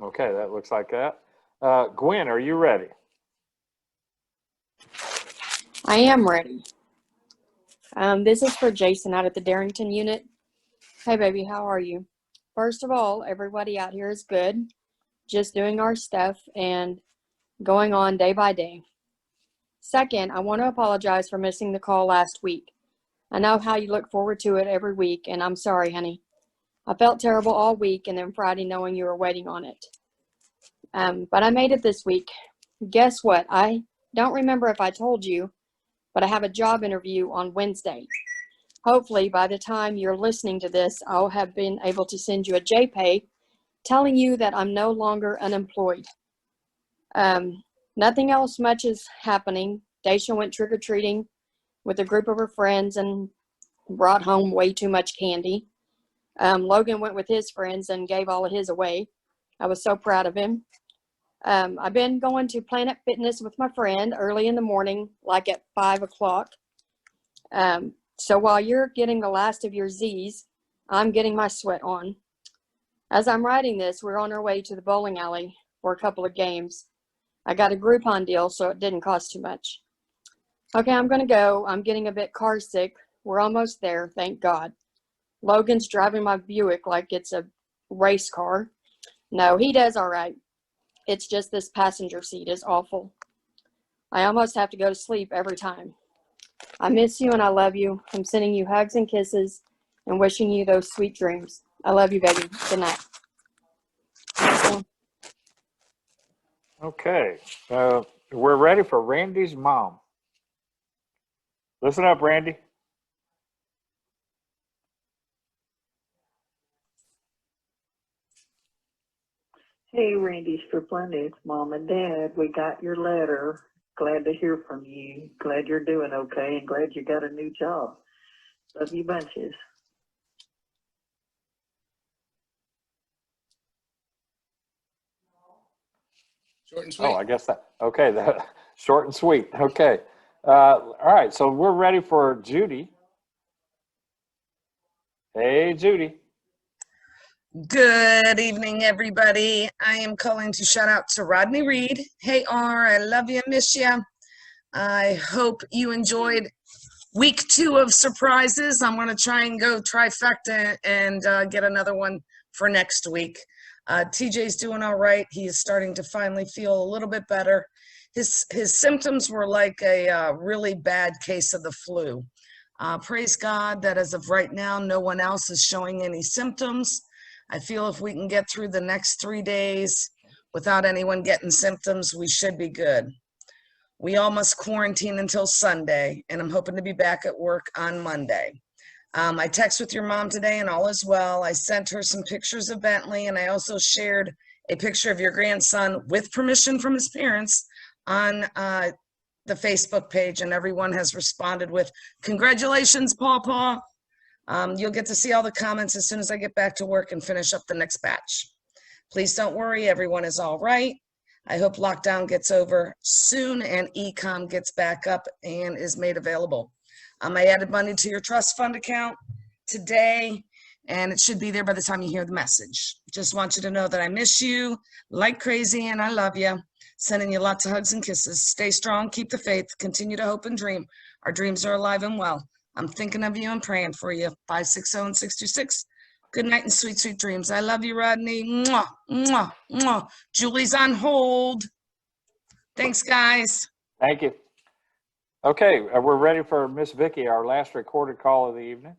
Speaker 5: Okay, that looks like that. Gwen, are you ready?
Speaker 25: I am ready. This is for Jason out at the Darrington unit. Hey, baby, how are you? First of all, everybody out here is good. Just doing our stuff and going on day by day. Second, I want to apologize for missing the call last week. I know how you look forward to it every week, and I'm sorry, honey. I felt terrible all week, and then Friday knowing you were waiting on it. But I made it this week. Guess what? I don't remember if I told you, but I have a job interview on Wednesday. Hopefully, by the time you're listening to this, I'll have been able to send you a JPay telling you that I'm no longer unemployed. Nothing else much is happening. Daisha went trick-or-treating with a group of her friends and brought home way too much candy. Logan went with his friends and gave all of his away. I was so proud of him. I've been going to Planet Fitness with my friend early in the morning, like at 5 o'clock. So while you're getting the last of your Z's, I'm getting my sweat on. As I'm writing this, we're on our way to the bowling alley for a couple of games. I got a Groupon deal, so it didn't cost too much. Okay, I'm going to go. I'm getting a bit car sick. We're almost there, thank God. Logan's driving my Buick like it's a race car. No, he does all right. It's just this passenger seat is awful. I almost have to go to sleep every time. I miss you and I love you. I'm sending you hugs and kisses and wishing you those sweet dreams. I love you, baby. Good night.
Speaker 5: Okay, we're ready for Randy's mom. Listen up, Randy.
Speaker 2: Hey, Randy's for Plenty. It's Mom and Dad. We got your letter. Glad to hear from you. Glad you're doing okay and glad you got a new job. Love you bunches.
Speaker 4: Short and sweet.
Speaker 5: Oh, I guess that, okay, that, short and sweet. Okay. All right, so we're ready for Judy. Hey, Judy.
Speaker 6: Good evening, everybody. I am calling to shout out to Rodney Reed. Hey, R, I love you, miss you. I hope you enjoyed week 2 of surprises. I'm going to try and go trifecta and get another one for next week. TJ's doing all right. He is starting to finally feel a little bit better. His symptoms were like a really bad case of the flu. Praise God that as of right now, no one else is showing any symptoms. I feel if we can get through the next 3 days without anyone getting symptoms, we should be good. We all must quarantine until Sunday, and I'm hoping to be back at work on Monday. I texted with your mom today and all is well. I sent her some pictures of Bentley, and I also shared a picture of your grandson with permission from his parents on the Facebook page, and everyone has responded with, "Congratulations, Pawpaw." You'll get to see all the comments as soon as I get back to work and finish up the next batch. Please don't worry, everyone is all right. I hope lockdown gets over soon and e-com gets back up and is made available. I added money to your trust fund account today, and it should be there by the time you hear the message. Just want you to know that I miss you like crazy and I love you. Sending you lots of hugs and kisses. Stay strong, keep the faith, continue to hope and dream. Our dreams are alive and well. I'm thinking of you and praying for you. 560 and 626. Good night and sweet, sweet dreams. I love you, Rodney. Mwah, mwah, mwah. Julie's on hold. Thanks, guys.
Speaker 5: Thank you. Okay, we're ready for Miss Vicky, our last recorded call of the evening.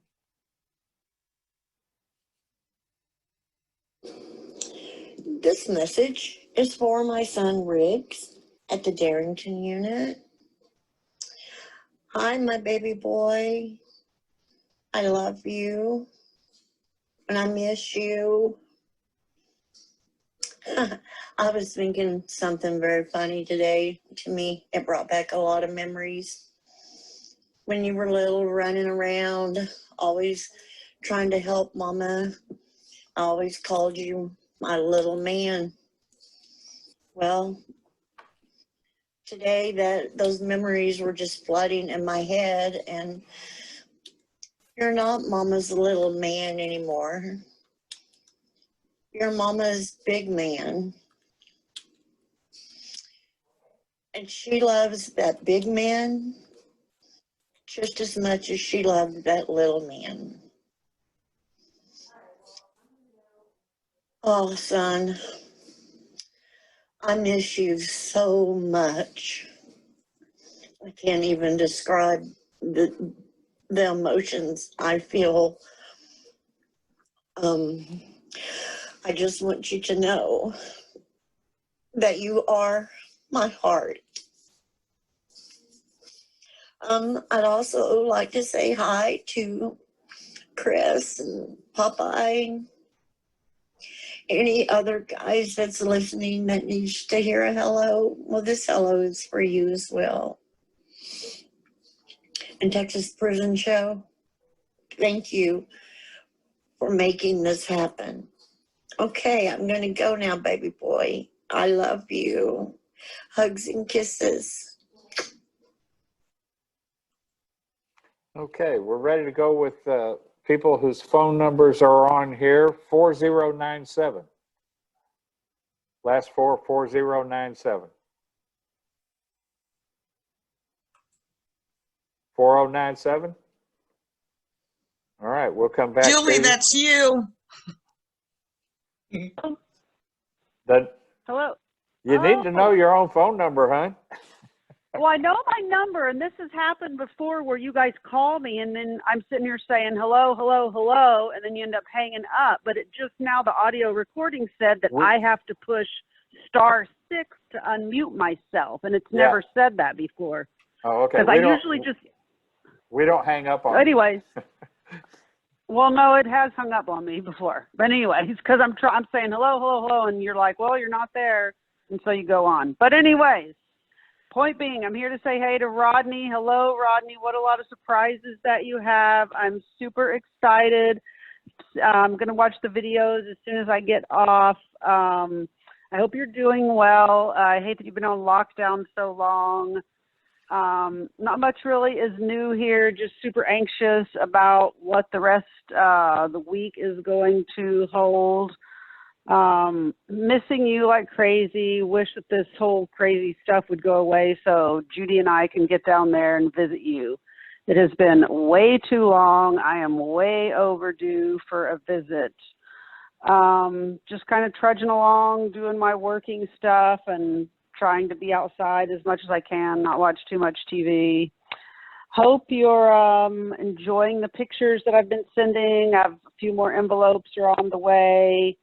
Speaker 7: This message is for my son Riggs at the Darrington unit. Hi, my baby boy. I love you and I miss you. I was thinking something very funny today to me. It brought back a lot of memories. When you were little, running around, always trying to help Mama. I always called you my little man. Well, today those memories were just flooding in my head, and you're not Mama's little man anymore. You're Mama's big man. And she loves that big man just as much as she loved that little man. Oh, son, I miss you so much. I can't even describe the emotions I feel. I just want you to know that you are my heart. I'd also like to say hi to Chris and Popeye, any other guys that's listening that needs to hear a hello. Well, this hello is for you as well. And Texas Prison Show, thank you for making this happen. Okay, I'm going to go now, baby boy. I love you. Hugs and kisses.
Speaker 5: Okay, we're ready to go with people whose phone numbers are on here. 4097. Last four, 4097. 4097. All right, we'll come back.
Speaker 6: Julie,
Speaker 5: Katie.
Speaker 6: that's you.
Speaker 10: Hello.
Speaker 5: You need to know your own phone number, hon.
Speaker 10: Well, I know my number, and this has happened before where you guys call me, and then I'm sitting here saying hello, hello, hello, and then you end up hanging up. But it just now the audio recording said that I have to push *6 6 to unmute myself, and it's
Speaker 5: Yeah.
Speaker 10: never said that before.
Speaker 5: Oh, okay.
Speaker 10: Because I usually just.
Speaker 5: We don't hang up on.
Speaker 10: Anyways. Well, no, it has hung up on me before. But anyways, because I'm saying hello, hello, hello, and you're like, well, you're not there, and so you go on. But anyways, point being, I'm here to say hey to Rodney. Hello, Rodney. What a lot of surprises that you have. I'm super excited. I'm going to watch the videos as soon as I get off. I hope you're doing well. I hate that you've been on lockdown so long. Not much really is new here, just super anxious about what the rest the week is going to hold. Missing you like crazy. Wish that this whole crazy stuff would go away so Judy and I can get down there and visit you. It has been way too long. I am way overdue for a visit. Just kind of trudging along, doing my working stuff and trying to be outside as much as I can, not watch too much TV. Hope you're enjoying the pictures that I've been sending. I have a few more envelopes are on the way.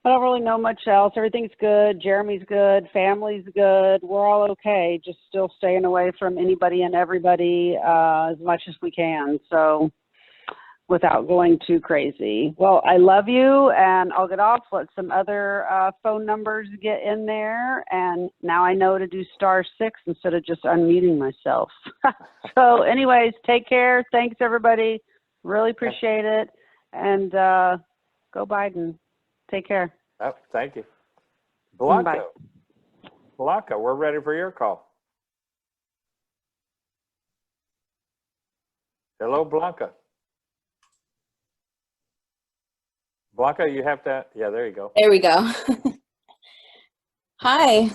Speaker 10: I don't really know much else. Everything's good. Jeremy's good. Family's good. We're all okay. Just still staying away from anybody and everybody as much as we can. So without going too crazy. Well, I love you, and I'll get off. Let some other phone numbers get in there, and now I know to do *6 instead of just unmuting myself. So anyways, take care. Thanks, everybody. Really appreciate it, and go Biden. Take care.
Speaker 5: Oh, thank you.
Speaker 10: Bye.
Speaker 5: Blanca, we're ready for your call. Hello, Blanca. Blanca, you have to, yeah, there you go.
Speaker 8: There we go. Hi.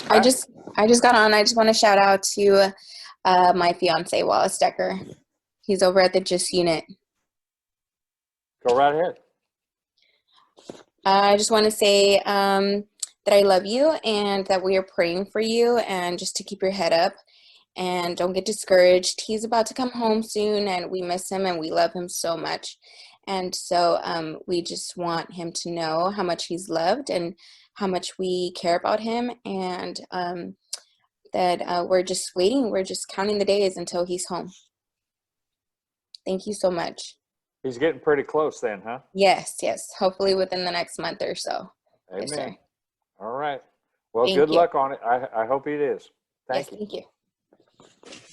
Speaker 8: I just got on. I just want to shout out to my fiance, Wallace Decker. He's over at the GIST unit.
Speaker 5: Go right ahead.
Speaker 8: I just want to say that I love you and that we are praying for you, and just to keep your head up and don't get discouraged. He's about to come home soon, and we miss him and we love him so much. And so we just want him to know how much he's loved and how much we care about him, and that we're just waiting. We're just counting the days until he's home. Thank you so much.
Speaker 5: He's getting pretty close then, huh?
Speaker 8: Yes, yes. Hopefully within the next month or so.
Speaker 5: Amen.
Speaker 8: Yes, sir.
Speaker 5: All right. Well,
Speaker 8: Thank
Speaker 5: good
Speaker 8: you.
Speaker 5: luck on it. I hope it is. Thank you.
Speaker 8: Thank you.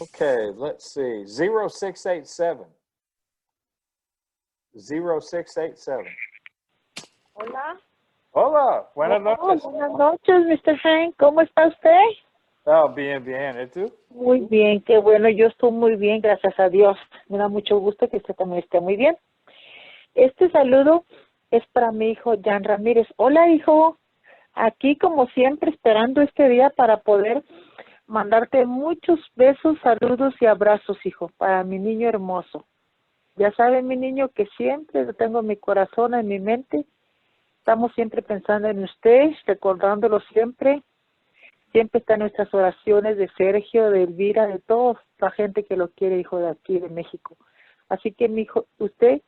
Speaker 5: Okay, let's see. 0687. 0687.
Speaker 9: Hola.
Speaker 5: Hola, buenas noches.
Speaker 9: Buenas noches, Mr. Hank. ¿Cómo está usted?
Speaker 5: Oh, bien, bien. ¿Y tú?
Speaker 9: Muy bien, qué bueno. Yo estoy muy bien, gracias a Dios. Me da mucho gusto que usted también esté muy bien. Este saludo es para mi hijo, Jan Ramírez. Hola, hijo. Aquí, como siempre, esperando este día para poder mandarte muchos besos, saludos y abrazos, hijo, para mi niño hermoso. Ya sabe, mi niño, que siempre lo tengo en mi corazón, en mi mente. Estamos siempre pensando en usted, recordándolo siempre. Siempre está en nuestras oraciones de Sergio, de Elvira, de toda la gente que lo quiere, hijo, de aquí, de México. Así que, mi hijo, usted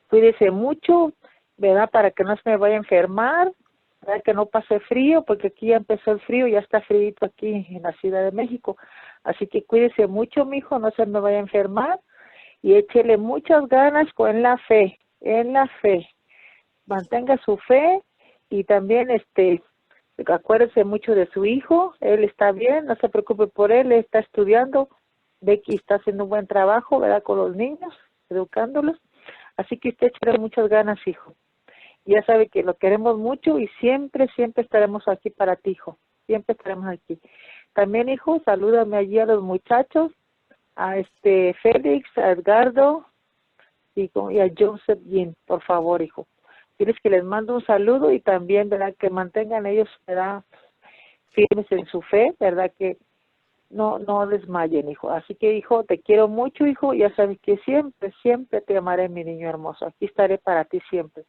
Speaker 9: cuídese mucho, ¿verdad? Para que no se me vaya a enfermar, ¿verdad? Que no pase frío, porque aquí ya empezó el frío, ya está frío aquí en la Ciudad de México. Así que cuídese mucho, mi hijo, no se me vaya a enfermar. Y échele muchas ganas en la fe, en la fe. Mantenga su fe y también acuérdese mucho de su hijo. Él está bien, no se preocupe por él está estudiando, ve que está haciendo un buen trabajo, ¿verdad? Con los niños, educándolos. Así que usted échele muchas ganas, hijo. Ya sabe que lo queremos mucho y siempre, siempre estaremos aquí para ti, hijo. Siempre estaremos aquí. También, hijo, salúdame allí a los muchachos, a Félix, a Edgardo y a Joseph Jean, por favor, hijo. Diles que les mando un saludo y también, ¿verdad? Que mantengan ellos, ¿verdad? Firmes en su fe, ¿verdad? Que no desmayen, hijo. Así que, hijo, te quiero mucho, hijo. Ya sabes que siempre, siempre te amaré, mi niño hermoso. Aquí estaré para ti siempre.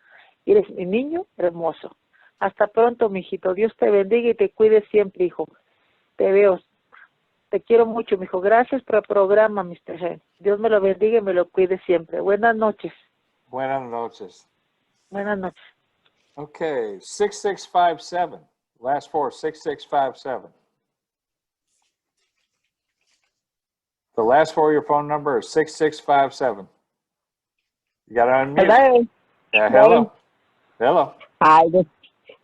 Speaker 9: Eres mi niño hermoso. Hasta pronto, mijito. Dios te bendiga y te cuide siempre, hijo. Te veo. Te quiero mucho, mijo. Gracias por el programa, Mr. Hen. Dios me lo bendiga y me lo cuide siempre. Buenas noches.
Speaker 5: Buenas noches.
Speaker 9: Buenas noches.
Speaker 5: Okay, 6657. Last four, 6657. The last four of your phone number is 6657. You got to unmute.
Speaker 11: Hello.
Speaker 5: Yeah, hello. Hello.
Speaker 11: Hi,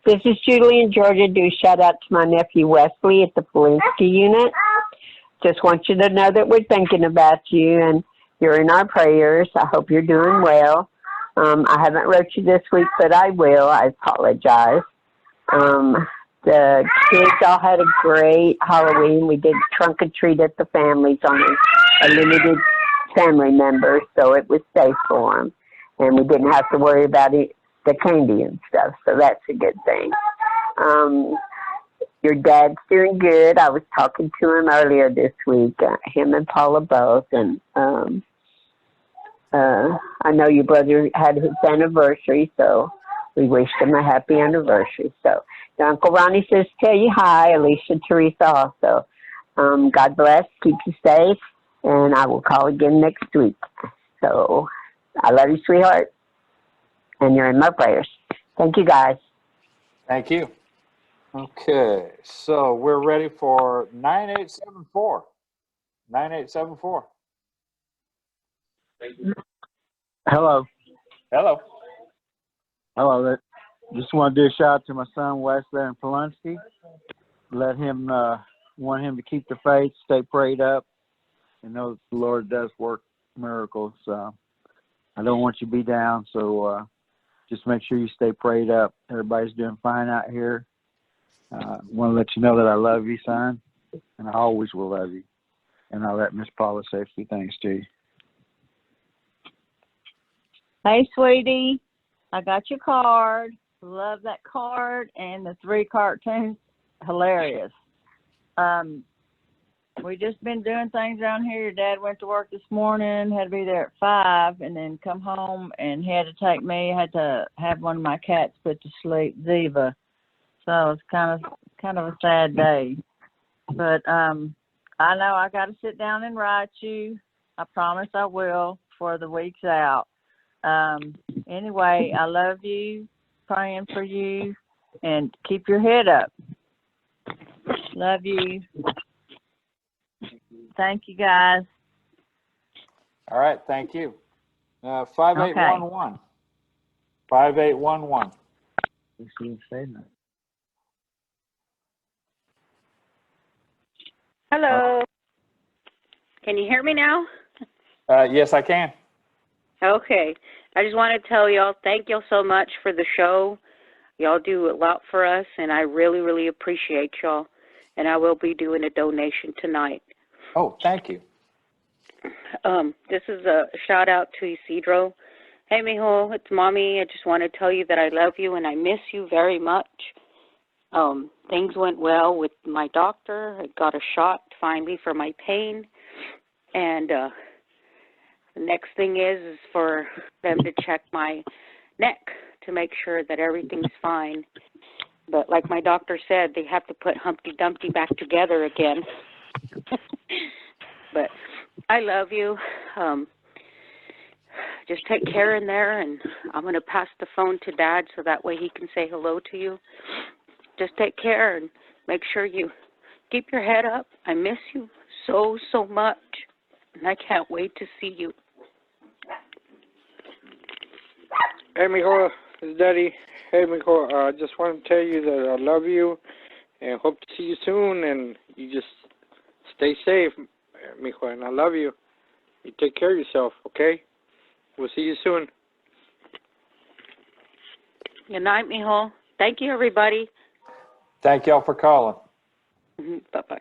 Speaker 11: this is Julie in Georgia. Do a shout out to my nephew Wesley at the Polinsky unit. Just want you to know that we're thinking about you and you're in our prayers. I hope you're doing well. I haven't wrote you this week, but I will. I apologize. The kids all had a great Halloween. We did trunk or treat at the families on a limited family member, so it was safe for them. And we didn't have to worry about it, the candy and stuff, so that's a good thing. Your dad's doing good. I was talking to him earlier this week, him and Paula both, and I know your brother had his anniversary, so we wished him a happy anniversary. So Uncle Ronnie says tell you hi, Alicia, Teresa also. God bless, keep you safe, and I will call again next week. So I love you, sweetheart, and you're in my prayers. Thank you, guys.
Speaker 5: Thank you. Okay, so we're ready for 9874. 9874.
Speaker 12: Hello.
Speaker 5: Hello.
Speaker 12: Hello. Just want to do a shout out to my son Wes there in Polinsky. Let him want him to keep the faith, stay prayed up, and know that the Lord does work miracles. I don't want you to be down, so just make sure you stay prayed up. Everybody's doing fine out here. Want to let you know that I love you, son, and I always will love you. And I'll let Miss Paula say a few things to you.
Speaker 13: Hey, sweetie, I got your card. Love that card and the 3 cartoons. Hilarious. We just been doing things around here. Your dad went to work this morning, had to be there at 5, and then come home, and he had to take me. I had to have one of my cats put to sleep, Ziva. So it's kind of a sad day. But I know I got to sit down and write you. I promise I will for the week's out. Anyway, I love you, praying for you, and keep your head up. Love you. Thank you, guys.
Speaker 5: All right, thank you. 5811. 5811.
Speaker 14: Hello. Can you hear me now?
Speaker 5: Yes, I can.
Speaker 14: Okay. I just want to tell y'all, thank y'all so much for the show. Y'all do a lot for us, and I really, really appreciate y'all. And I will be doing a donation tonight.
Speaker 5: Oh, thank you.
Speaker 14: This is a shout out to Isidro. Hey, mijo, it's mommy. I just want to tell you that I love you and I miss you very much. Things went well with my doctor. I got a shot finally for my pain. And the next thing is for them to check my neck to make sure that everything's fine. But like my doctor said, they have to put Humpty Dumpty back together again. But I love you. Just take care in there, and I'm going to pass the phone to Dad so that way he can say hello to you. Just take care and make sure you keep your head up. I miss you so, so much, and I can't wait to see you.
Speaker 15: Hey, mijo, it's Daddy. Hey, mijo, I just want to tell you that I love you and hope to see you soon, and you just stay safe, mijo, and I love you. You take care of yourself, okay? We'll see you soon.
Speaker 14: Good night, mijo. Thank you, everybody.
Speaker 5: Thank y'all for calling.
Speaker 14: Bye-bye.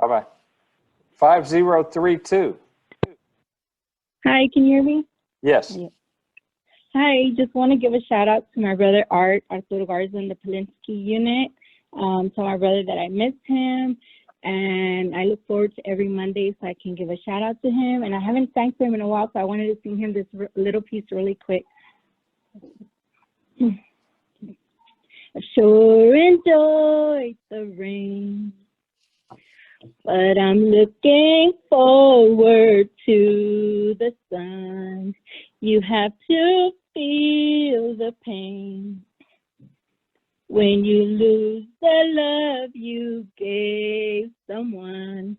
Speaker 5: Bye-bye. 5032.
Speaker 26: Hi, can you hear me?
Speaker 5: Yes.
Speaker 26: Hi, just want to give a shout out to my brother Arturo Garza in the Polinsky unit. Tell my brother that I miss him, and I look forward to every Monday so I can give a shout out to him. And I haven't sang for him in a while, so I wanted to sing him this little piece really quick. I sure enjoyed the rain, but I'm looking forward to the sun. You have to feel the pain when you lose lose the love you gave someone.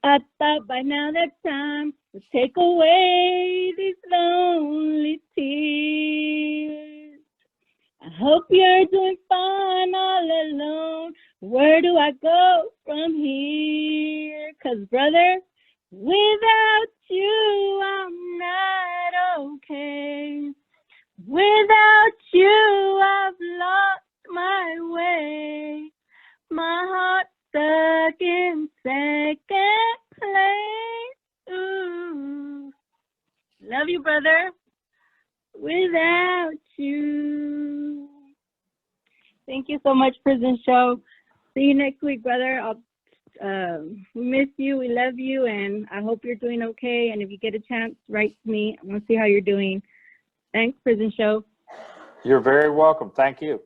Speaker 26: I thought by now that time would take away these lonely tears. I hope you're doing fine all alone. Where do I go from here? 'Cause brother, without you I'm not okay. Without you I've lost my way. My heart's stuck in second place. Ooh. Love you, brother. Without you. Thank you so much, Prison Show. See you next week, brother. We miss you. We love you, and I hope you're doing okay. And if you get a chance, write to me. I want to see how you're doing. Thanks, Prison Show.
Speaker 5: You're very welcome. Thank you.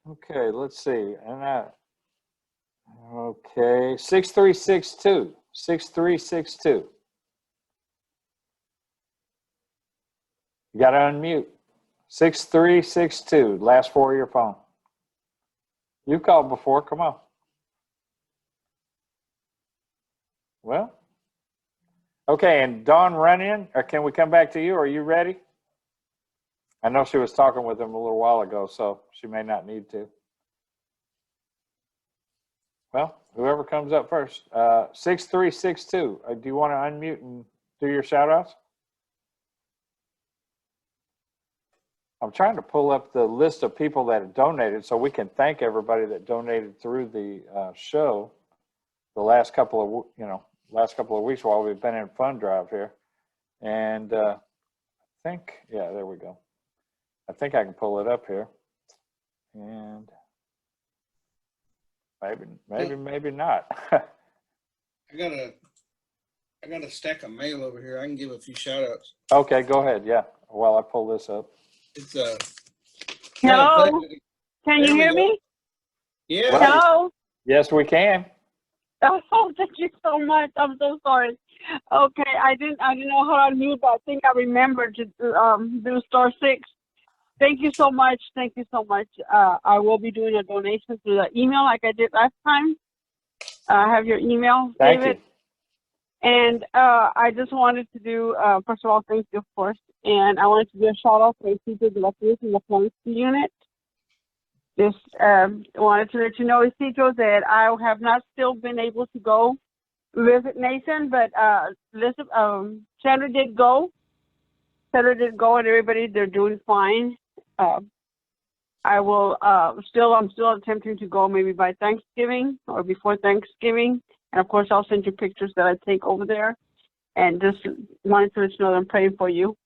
Speaker 5: Okay, let's see. Okay, 6362. 6362. You got to unmute. 6362. Last four of your phone. You called before. Come on. Well, okay. And Dawn, run in. Or can we come back to you? Are you ready? I know she was talking with him a little while ago, so she may not need to. Well, whoever comes up first. 6362. Do you want to unmute and do your shout outs? I'm trying to pull up the list of people that have donated so we can thank everybody that donated through the show the last couple of weeks while we've been in fund drive here. And I think, yeah, there we go. I think I can pull it up here. And maybe not.
Speaker 4: I got a stack of mail over here. I can give a few shout outs.
Speaker 5: Okay, go ahead. Yeah, while I pull this up.
Speaker 4: It's
Speaker 10: Hello? Can you hear me?
Speaker 4: Yeah.
Speaker 10: Hello?
Speaker 5: Yes, we can.
Speaker 10: Oh, thank you so much. I'm so sorry. Okay, I didn't know how to unmute, but I think I remembered to do *6. Thank you so much. Thank you so much. I will be doing a donation through the email like I did last time. I have your email,
Speaker 5: Thank
Speaker 10: David.
Speaker 5: you.
Speaker 10: And I just wanted to do, first of all, thank you, of course. And I wanted to do a shout out for Isidro de la Cruz in the Florence unit. Just wanted to let you know, Isidro, that I have not still been able to go visit Nathan, but Sandra did go. Sandra did go, and everybody, they're doing fine. I will I'm still attempting to go maybe by Thanksgiving or before Thanksgiving. And of course, I'll send you pictures that I take over there. And just wanted to let you know that I'm praying for you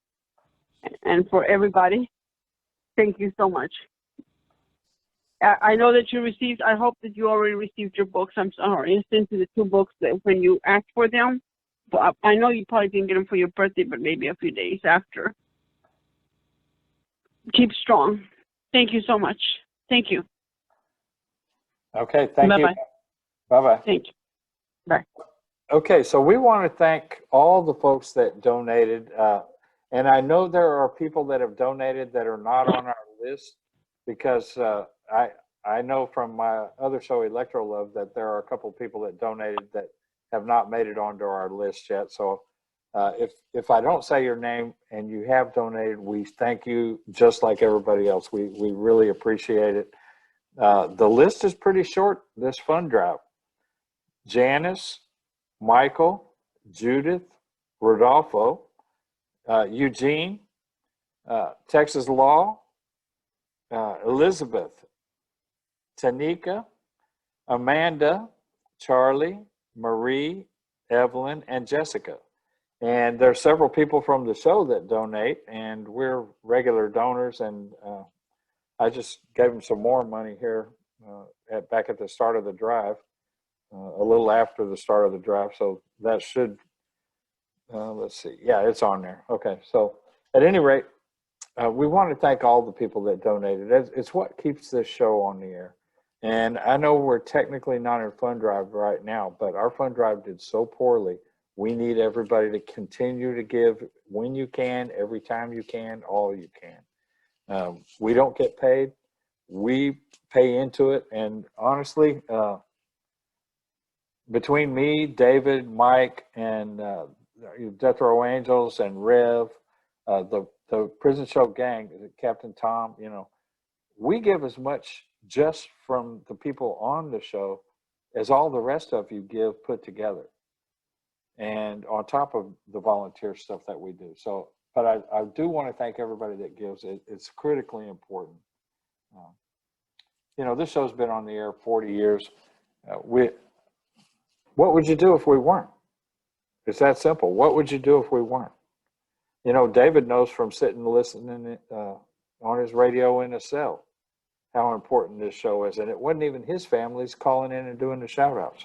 Speaker 10: and for everybody. Thank you so much. I know that you received, I hope that you already received your books. I'm sorry, I sent you the 2 books that when you asked for them. But I know you probably didn't get them for your birthday, but maybe a few days after. Keep strong. Thank you so much. Thank you.
Speaker 5: Okay, thank you.
Speaker 10: Bye-bye.
Speaker 5: Bye-bye.
Speaker 10: Thank you. Bye.
Speaker 5: Okay, so we want to thank all the folks that donated. And I know there are people that have donated that are not on our list because I know from my other show, Electro Love, that there are a couple of people that donated that have not made it onto our list yet. So if I don't say your name and you have donated, we thank you just like everybody else. We really appreciate it. The list is pretty short this fund drive. Janice, Michael, Judith, Rodolfo, Eugene, Texas Law, Elizabeth, Tanika, Amanda, Charlie, Marie, Evelyn, and Jessica. And there are several people from the show that donate, and we're regular donors. And I just gave them some more money here back at the start of the drive, a little after the start of the drive. So that should, let's see. Yeah, it's on there. Okay. So at any rate, we want to thank all the people that donated. It's what keeps this show on the air. And I know we're technically not in fund drive right now, but our fund drive did so poorly. We need everybody to continue to give when you can, every time you can, all you can. We don't get paid, we pay into it. And honestly, between me, David, Mike, and Death Row Angels and Rev, the Prison Show gang, Captain Tom, we give as much just from the people on the show as all the rest of you give put together. And on top of the volunteer stuff that we do. So, but I do want to thank everybody that gives. It's critically important. This show's been on the air 40 years. What would you do if we weren't? It's that simple. What would you do if we weren't? David knows from sitting and listening on his radio in a cell how important this show is. And it wasn't even his families calling in and doing the shout outs.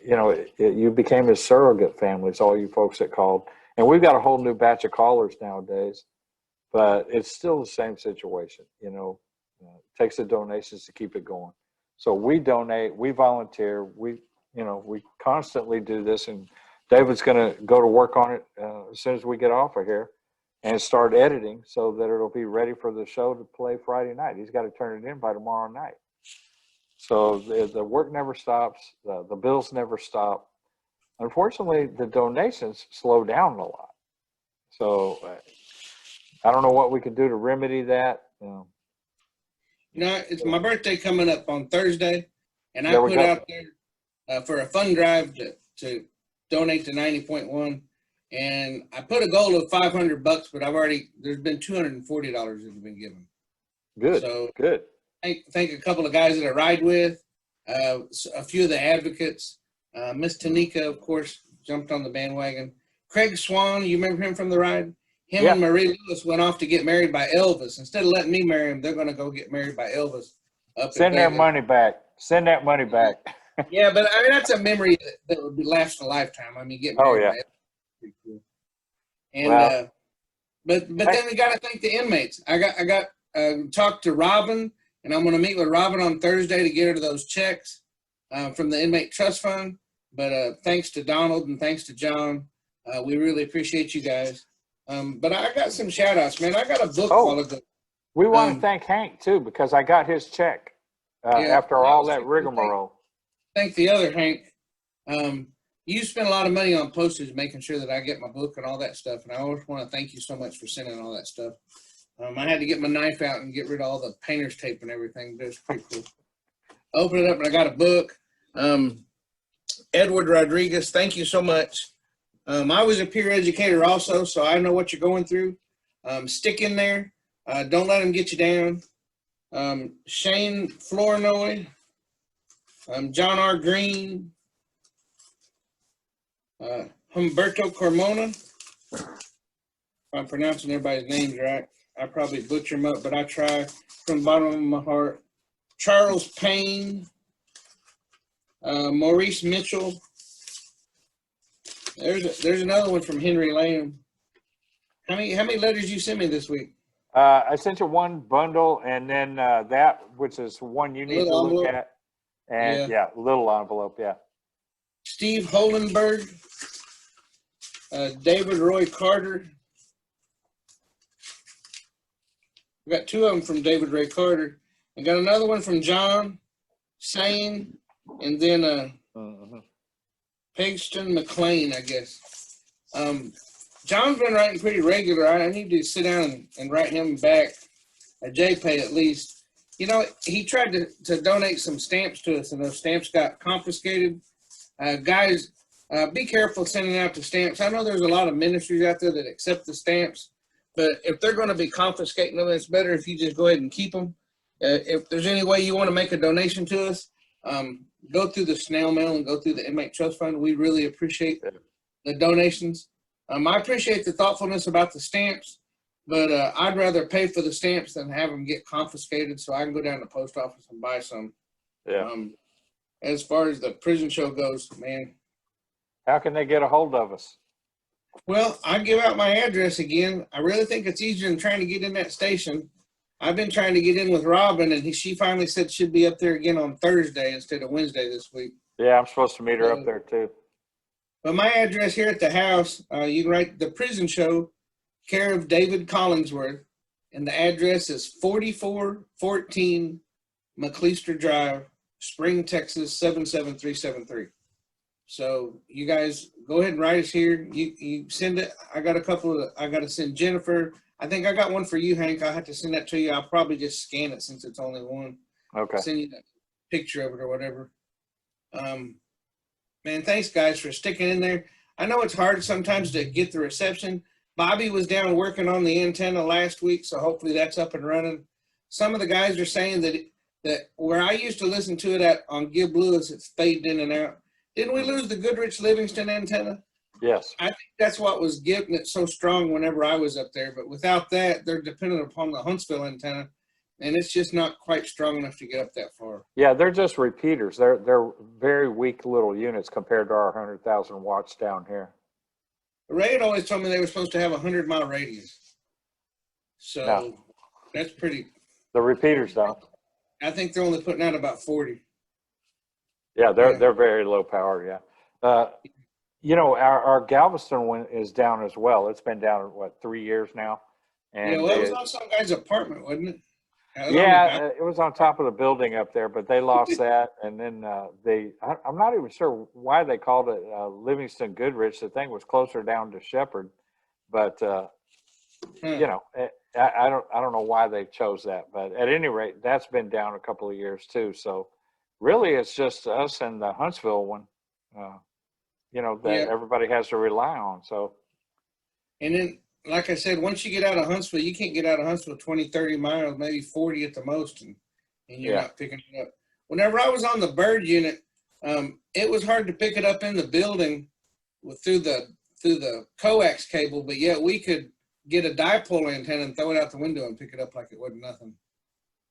Speaker 5: You became his surrogate families, all you folks that called. And we've got a whole new batch of callers nowadays, but it's still the same situation. It takes the donations to keep it going. So we donate, we volunteer, we constantly do this, and David's going to go to work on it as soon as we get off of here and start editing so that it'll be ready for the show to play Friday night. He's got to turn it in by tomorrow night. So the work never stops. The bills never stop. Unfortunately, the donations slow down a lot. So I don't know what we can do to remedy that.
Speaker 4: It's my birthday coming up on Thursday, and I put out there for a fund drive to donate to 90.1, and I put a goal of $500, but there's been $240 that have been given.
Speaker 5: Good.
Speaker 4: So
Speaker 5: good.
Speaker 4: Thank a couple of guys that I ride with, a few of the advocates. Miss Tanika, of course, jumped on the bandwagon. Craig Swan, you remember him from the ride? Him and Marie Lewis went off to get married by Elvis. Instead of letting me marry him, they're going to go get married by Elvis.
Speaker 5: Send that money back. Send that money back.
Speaker 4: Yeah, but that's a memory that would last a lifetime. Get married by Elvis. Pretty cool. And but then we got to thank the inmates. I got talked to Robin, and I'm going to meet with Robin on Thursday to get her those checks from the Inmate Trust Fund. But thanks to Donald and thanks to John, we really appreciate you guys. But I got some shout outs, man. I got a book while ago.
Speaker 5: We want to thank Hank too, because I got his check after all that rigmarole.
Speaker 4: Thank the other Hank. You spend a lot of money on postage, making sure that I get my book and all that stuff. And I always want to thank you so much for sending all that stuff. I had to get my knife out and get rid of all the painter's tape and everything. But it's pretty cool. I opened it up and I got a book. Edward Rodriguez, thank you so much. I was a peer educator also, so I know what you're going through. Stick in there. Don't let them get you down. Shane Flournoy, John R. Green, Humberto Carmona. If I'm pronouncing everybody's names right, I probably butcher them up, but I try from the bottom of my heart. Charles Payne, Maurice Mitchell. There's another one from Henry Lamb. How many letters you sent me this week?
Speaker 5: I sent you one bundle, and then that, which is one you need to look at. And little envelope,
Speaker 4: Steve Holenberg, David Roy Carter. We got two of them from David Ray Carter. I got another one from John Sane, and then Pagston McLean, I guess. John's been writing pretty regular. I need to sit down and write him back a JPay at least. He tried to donate some stamps to us, and those stamps got confiscated. Guys, be careful sending out the stamps. I know there's a lot of ministries out there that accept the stamps, but if they're going to be confiscating them, it's better if you just go ahead and keep them. If there's any way you want to make a donation to us, go through the snail mail and go through the Inmate Trust Fund. We really appreciate the donations. I appreciate the thoughtfulness about the stamps, but I'd rather pay for the stamps than have them get confiscated so I can go down to the post office and buy some. As far as the prison show goes, man.
Speaker 5: How can they get a hold of us?
Speaker 4: Well, I give out my address again. I really think it's easier than trying to get in that station. I've been trying to get in with Robin, and she finally said she'd be up there again on Thursday instead of Wednesday this week.
Speaker 5: Yeah, I'm supposed to meet her up there too.
Speaker 4: But my address here at the house, you can write The Prison Show, care of David Collinsworth, and the address is 4414 McLeister Drive, Spring, Texas 77373. So you guys go ahead and write us here. You send it. I got a couple of. I got to send Jennifer. I think I got one for you, Hank. I'll have to send that to you. I'll probably just scan it since it's only one.
Speaker 5: Okay.
Speaker 4: Send you that picture of it or whatever. Man, thanks guys for sticking in there. I know it's hard sometimes to get the reception. Bobby was down working on the antenna last week, so hopefully that's up and running. Some of the guys are saying that where I used to listen to it at on Gib Lewis, it's faded in and out. Didn't we lose the Goodrich Livingston antenna?
Speaker 5: Yes.
Speaker 4: I think that's what was getting it so strong whenever I was up there. But without that, they're dependent upon the Huntsville antenna, and it's just not quite strong enough to get up that far.
Speaker 5: Yeah, they're just repeaters. They're very weak little units compared to our 100,000 watts down here.
Speaker 4: Ray had always told me they were supposed to have a 100-mile radius. So
Speaker 5: No.
Speaker 4: that's pretty.
Speaker 5: The repeaters don't.
Speaker 4: I think they're only putting out about 40.
Speaker 5: Yeah, they're very low power. Yeah. You know, our Galveston one is down as well. It's been down, what, 3 years now? And
Speaker 4: Yeah, well, it was on some guy's apartment, wasn't it?
Speaker 5: yeah, it was on top of the building up there, but they lost that. And then I'm not even sure why they called it Livingston Goodrich. The thing was closer down to Shepherd, but you know, I don't know why they chose that. But at any rate, that's been down a couple of years too. So really, it's just us and the Huntsville one, you know, that everybody has to rely on. So,
Speaker 4: and then, like I said, once you get out of Huntsville, you can't get out of Huntsville 20, 30 miles, maybe 40 at the most, and you're not picking it up. Whenever I was on the bird unit, it was hard to pick it up in the building through the coax cable, but yet we could get a dipole antenna and throw it out the window and pick it up like it wasn't nothing.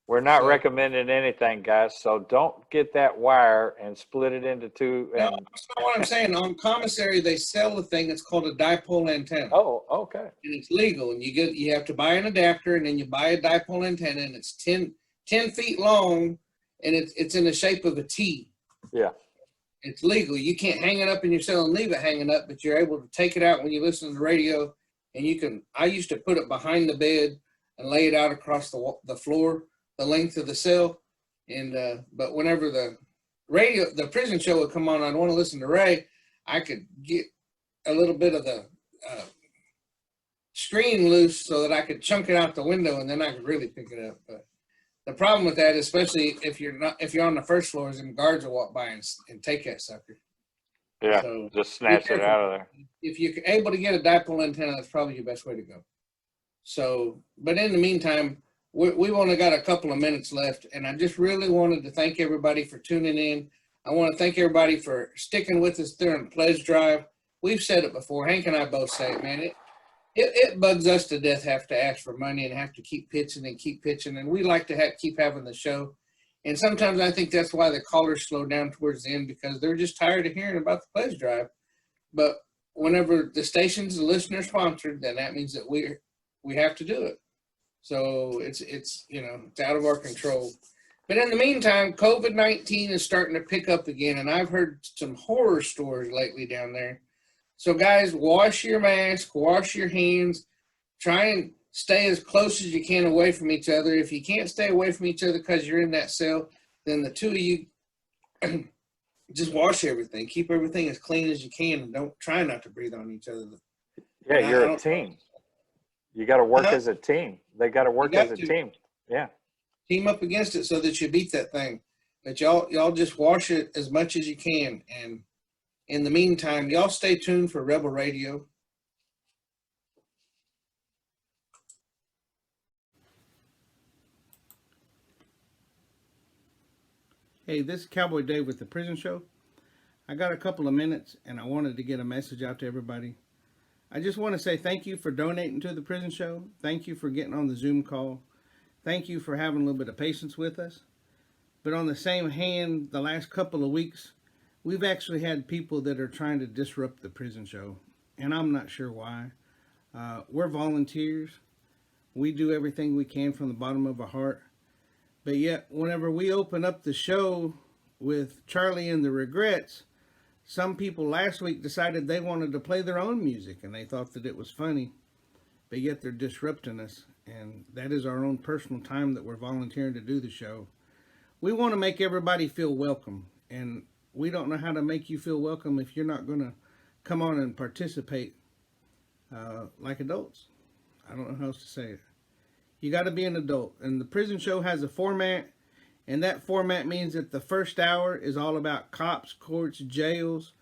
Speaker 5: we're not recommending anything, guys. So don't get that wire and split it into two.
Speaker 4: No, that's not what I'm saying. On commissary, they sell a thing that's called a dipole antenna.
Speaker 5: Oh, okay.
Speaker 4: And it's legal, and you have to buy an adapter, and then you buy a dipole antenna, and it's 10 feet long, and it's in the shape of a T.
Speaker 5: Yeah.
Speaker 4: It's legal. You can't hang it up in your cell and leave it hanging up, but you're able to take it out when you listen to the radio, and you can. I used to put it behind the bed and lay it out across the floor, the length of the cell, and but whenever the prison show would come on, I'd want to listen to Ray. I could get a little bit of the screen loose so that I could chunk it out the window, and then I could really pick it up. But the problem with that, especially if you're on the first floor, is them guards will walk by and take that sucker.
Speaker 5: Yeah,
Speaker 4: So
Speaker 5: just snatch it out of there.
Speaker 4: If you're able to get a dipole antenna, that's probably your best way to go. So, but in the meantime, we've only got a couple of minutes left, and I just really wanted to thank everybody for tuning in. I want to thank everybody for sticking with us during the pledge drive. We've said it before. Hank and I both say it, man. It bugs us to death have to ask for money and have to keep pitching, and we like to keep having the show. And sometimes I think that's why the callers slow down towards the end, because they're just tired of hearing about the pledge drive. But whenever the station's listener sponsored, then that means that we have to do it. So it's out of our control. But in the meantime, COVID-19 is starting to pick up again, and I've heard some horror stories lately down there. So guys, wash your mask, wash your hands, try and stay as close as you can away from each other. If you can't stay away from each other because you're in that cell, then the two of you just wash everything. Keep everything as clean as you can, and don't try not to breathe on each other.
Speaker 5: Yeah, you're a team. You got to work as a team. They got to work as a team. Yeah.
Speaker 4: Team up against it so that you beat that thing. But y'all just wash it as much as you can. And in the meantime, y'all stay tuned for Rebel Radio. Hey, this is Cowboy Dave with the Prison Show. I got a couple of minutes, and I wanted to get a message out to everybody. I just want to say thank you for donating to the Prison Show. Thank you for getting on the Zoom call. Thank you for having a little bit of patience with us. But on the same hand, the last couple of weeks, we've actually had people that are trying to disrupt the Prison Show, and I'm not sure why. We're volunteers. We do everything we can from the bottom of our heart. But yet, whenever we open up the show with Charlie and the Regrets, some people last week decided they wanted to play their own music, and they thought that it was funny. But yet they're disrupting us. and that is our own personal time that we're volunteering to do the show. We want to make everybody feel welcome, and we don't know how to make you feel welcome if you're not going to come on and participate like adults. I don't know how else to say it. You got to be an adult, and the prison show has a format, and that format means that the first hour is all about cops, courts, jails,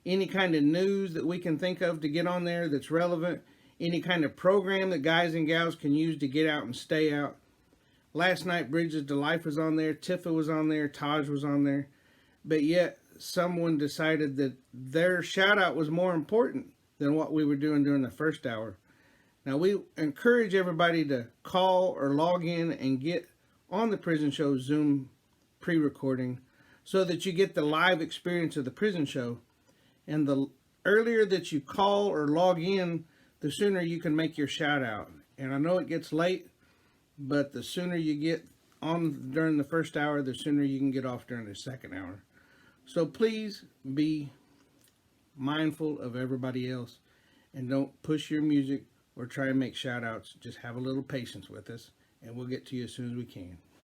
Speaker 4: any kind of news that we can think of to get on there that's relevant, any kind of program that guys and gals can use to get out and stay out. Last night, Bridges to Life was on there, Tifa was on there, Taj was on there, but yet someone decided that their shout out was more important than what we were doing during the first hour. Now, we encourage everybody to call or log in and get on the Prison Show Zoom pre-recording so that you get the live experience of the prison show. And the earlier that you call or log in, the sooner you can make your shout out. And I know it gets late, but the sooner you get on during the first hour, the sooner you can get off during the second hour. So please be mindful of everybody else and don't push your music or try and make shout outs. Just have a little patience with us, and we'll get to you as soon as we can.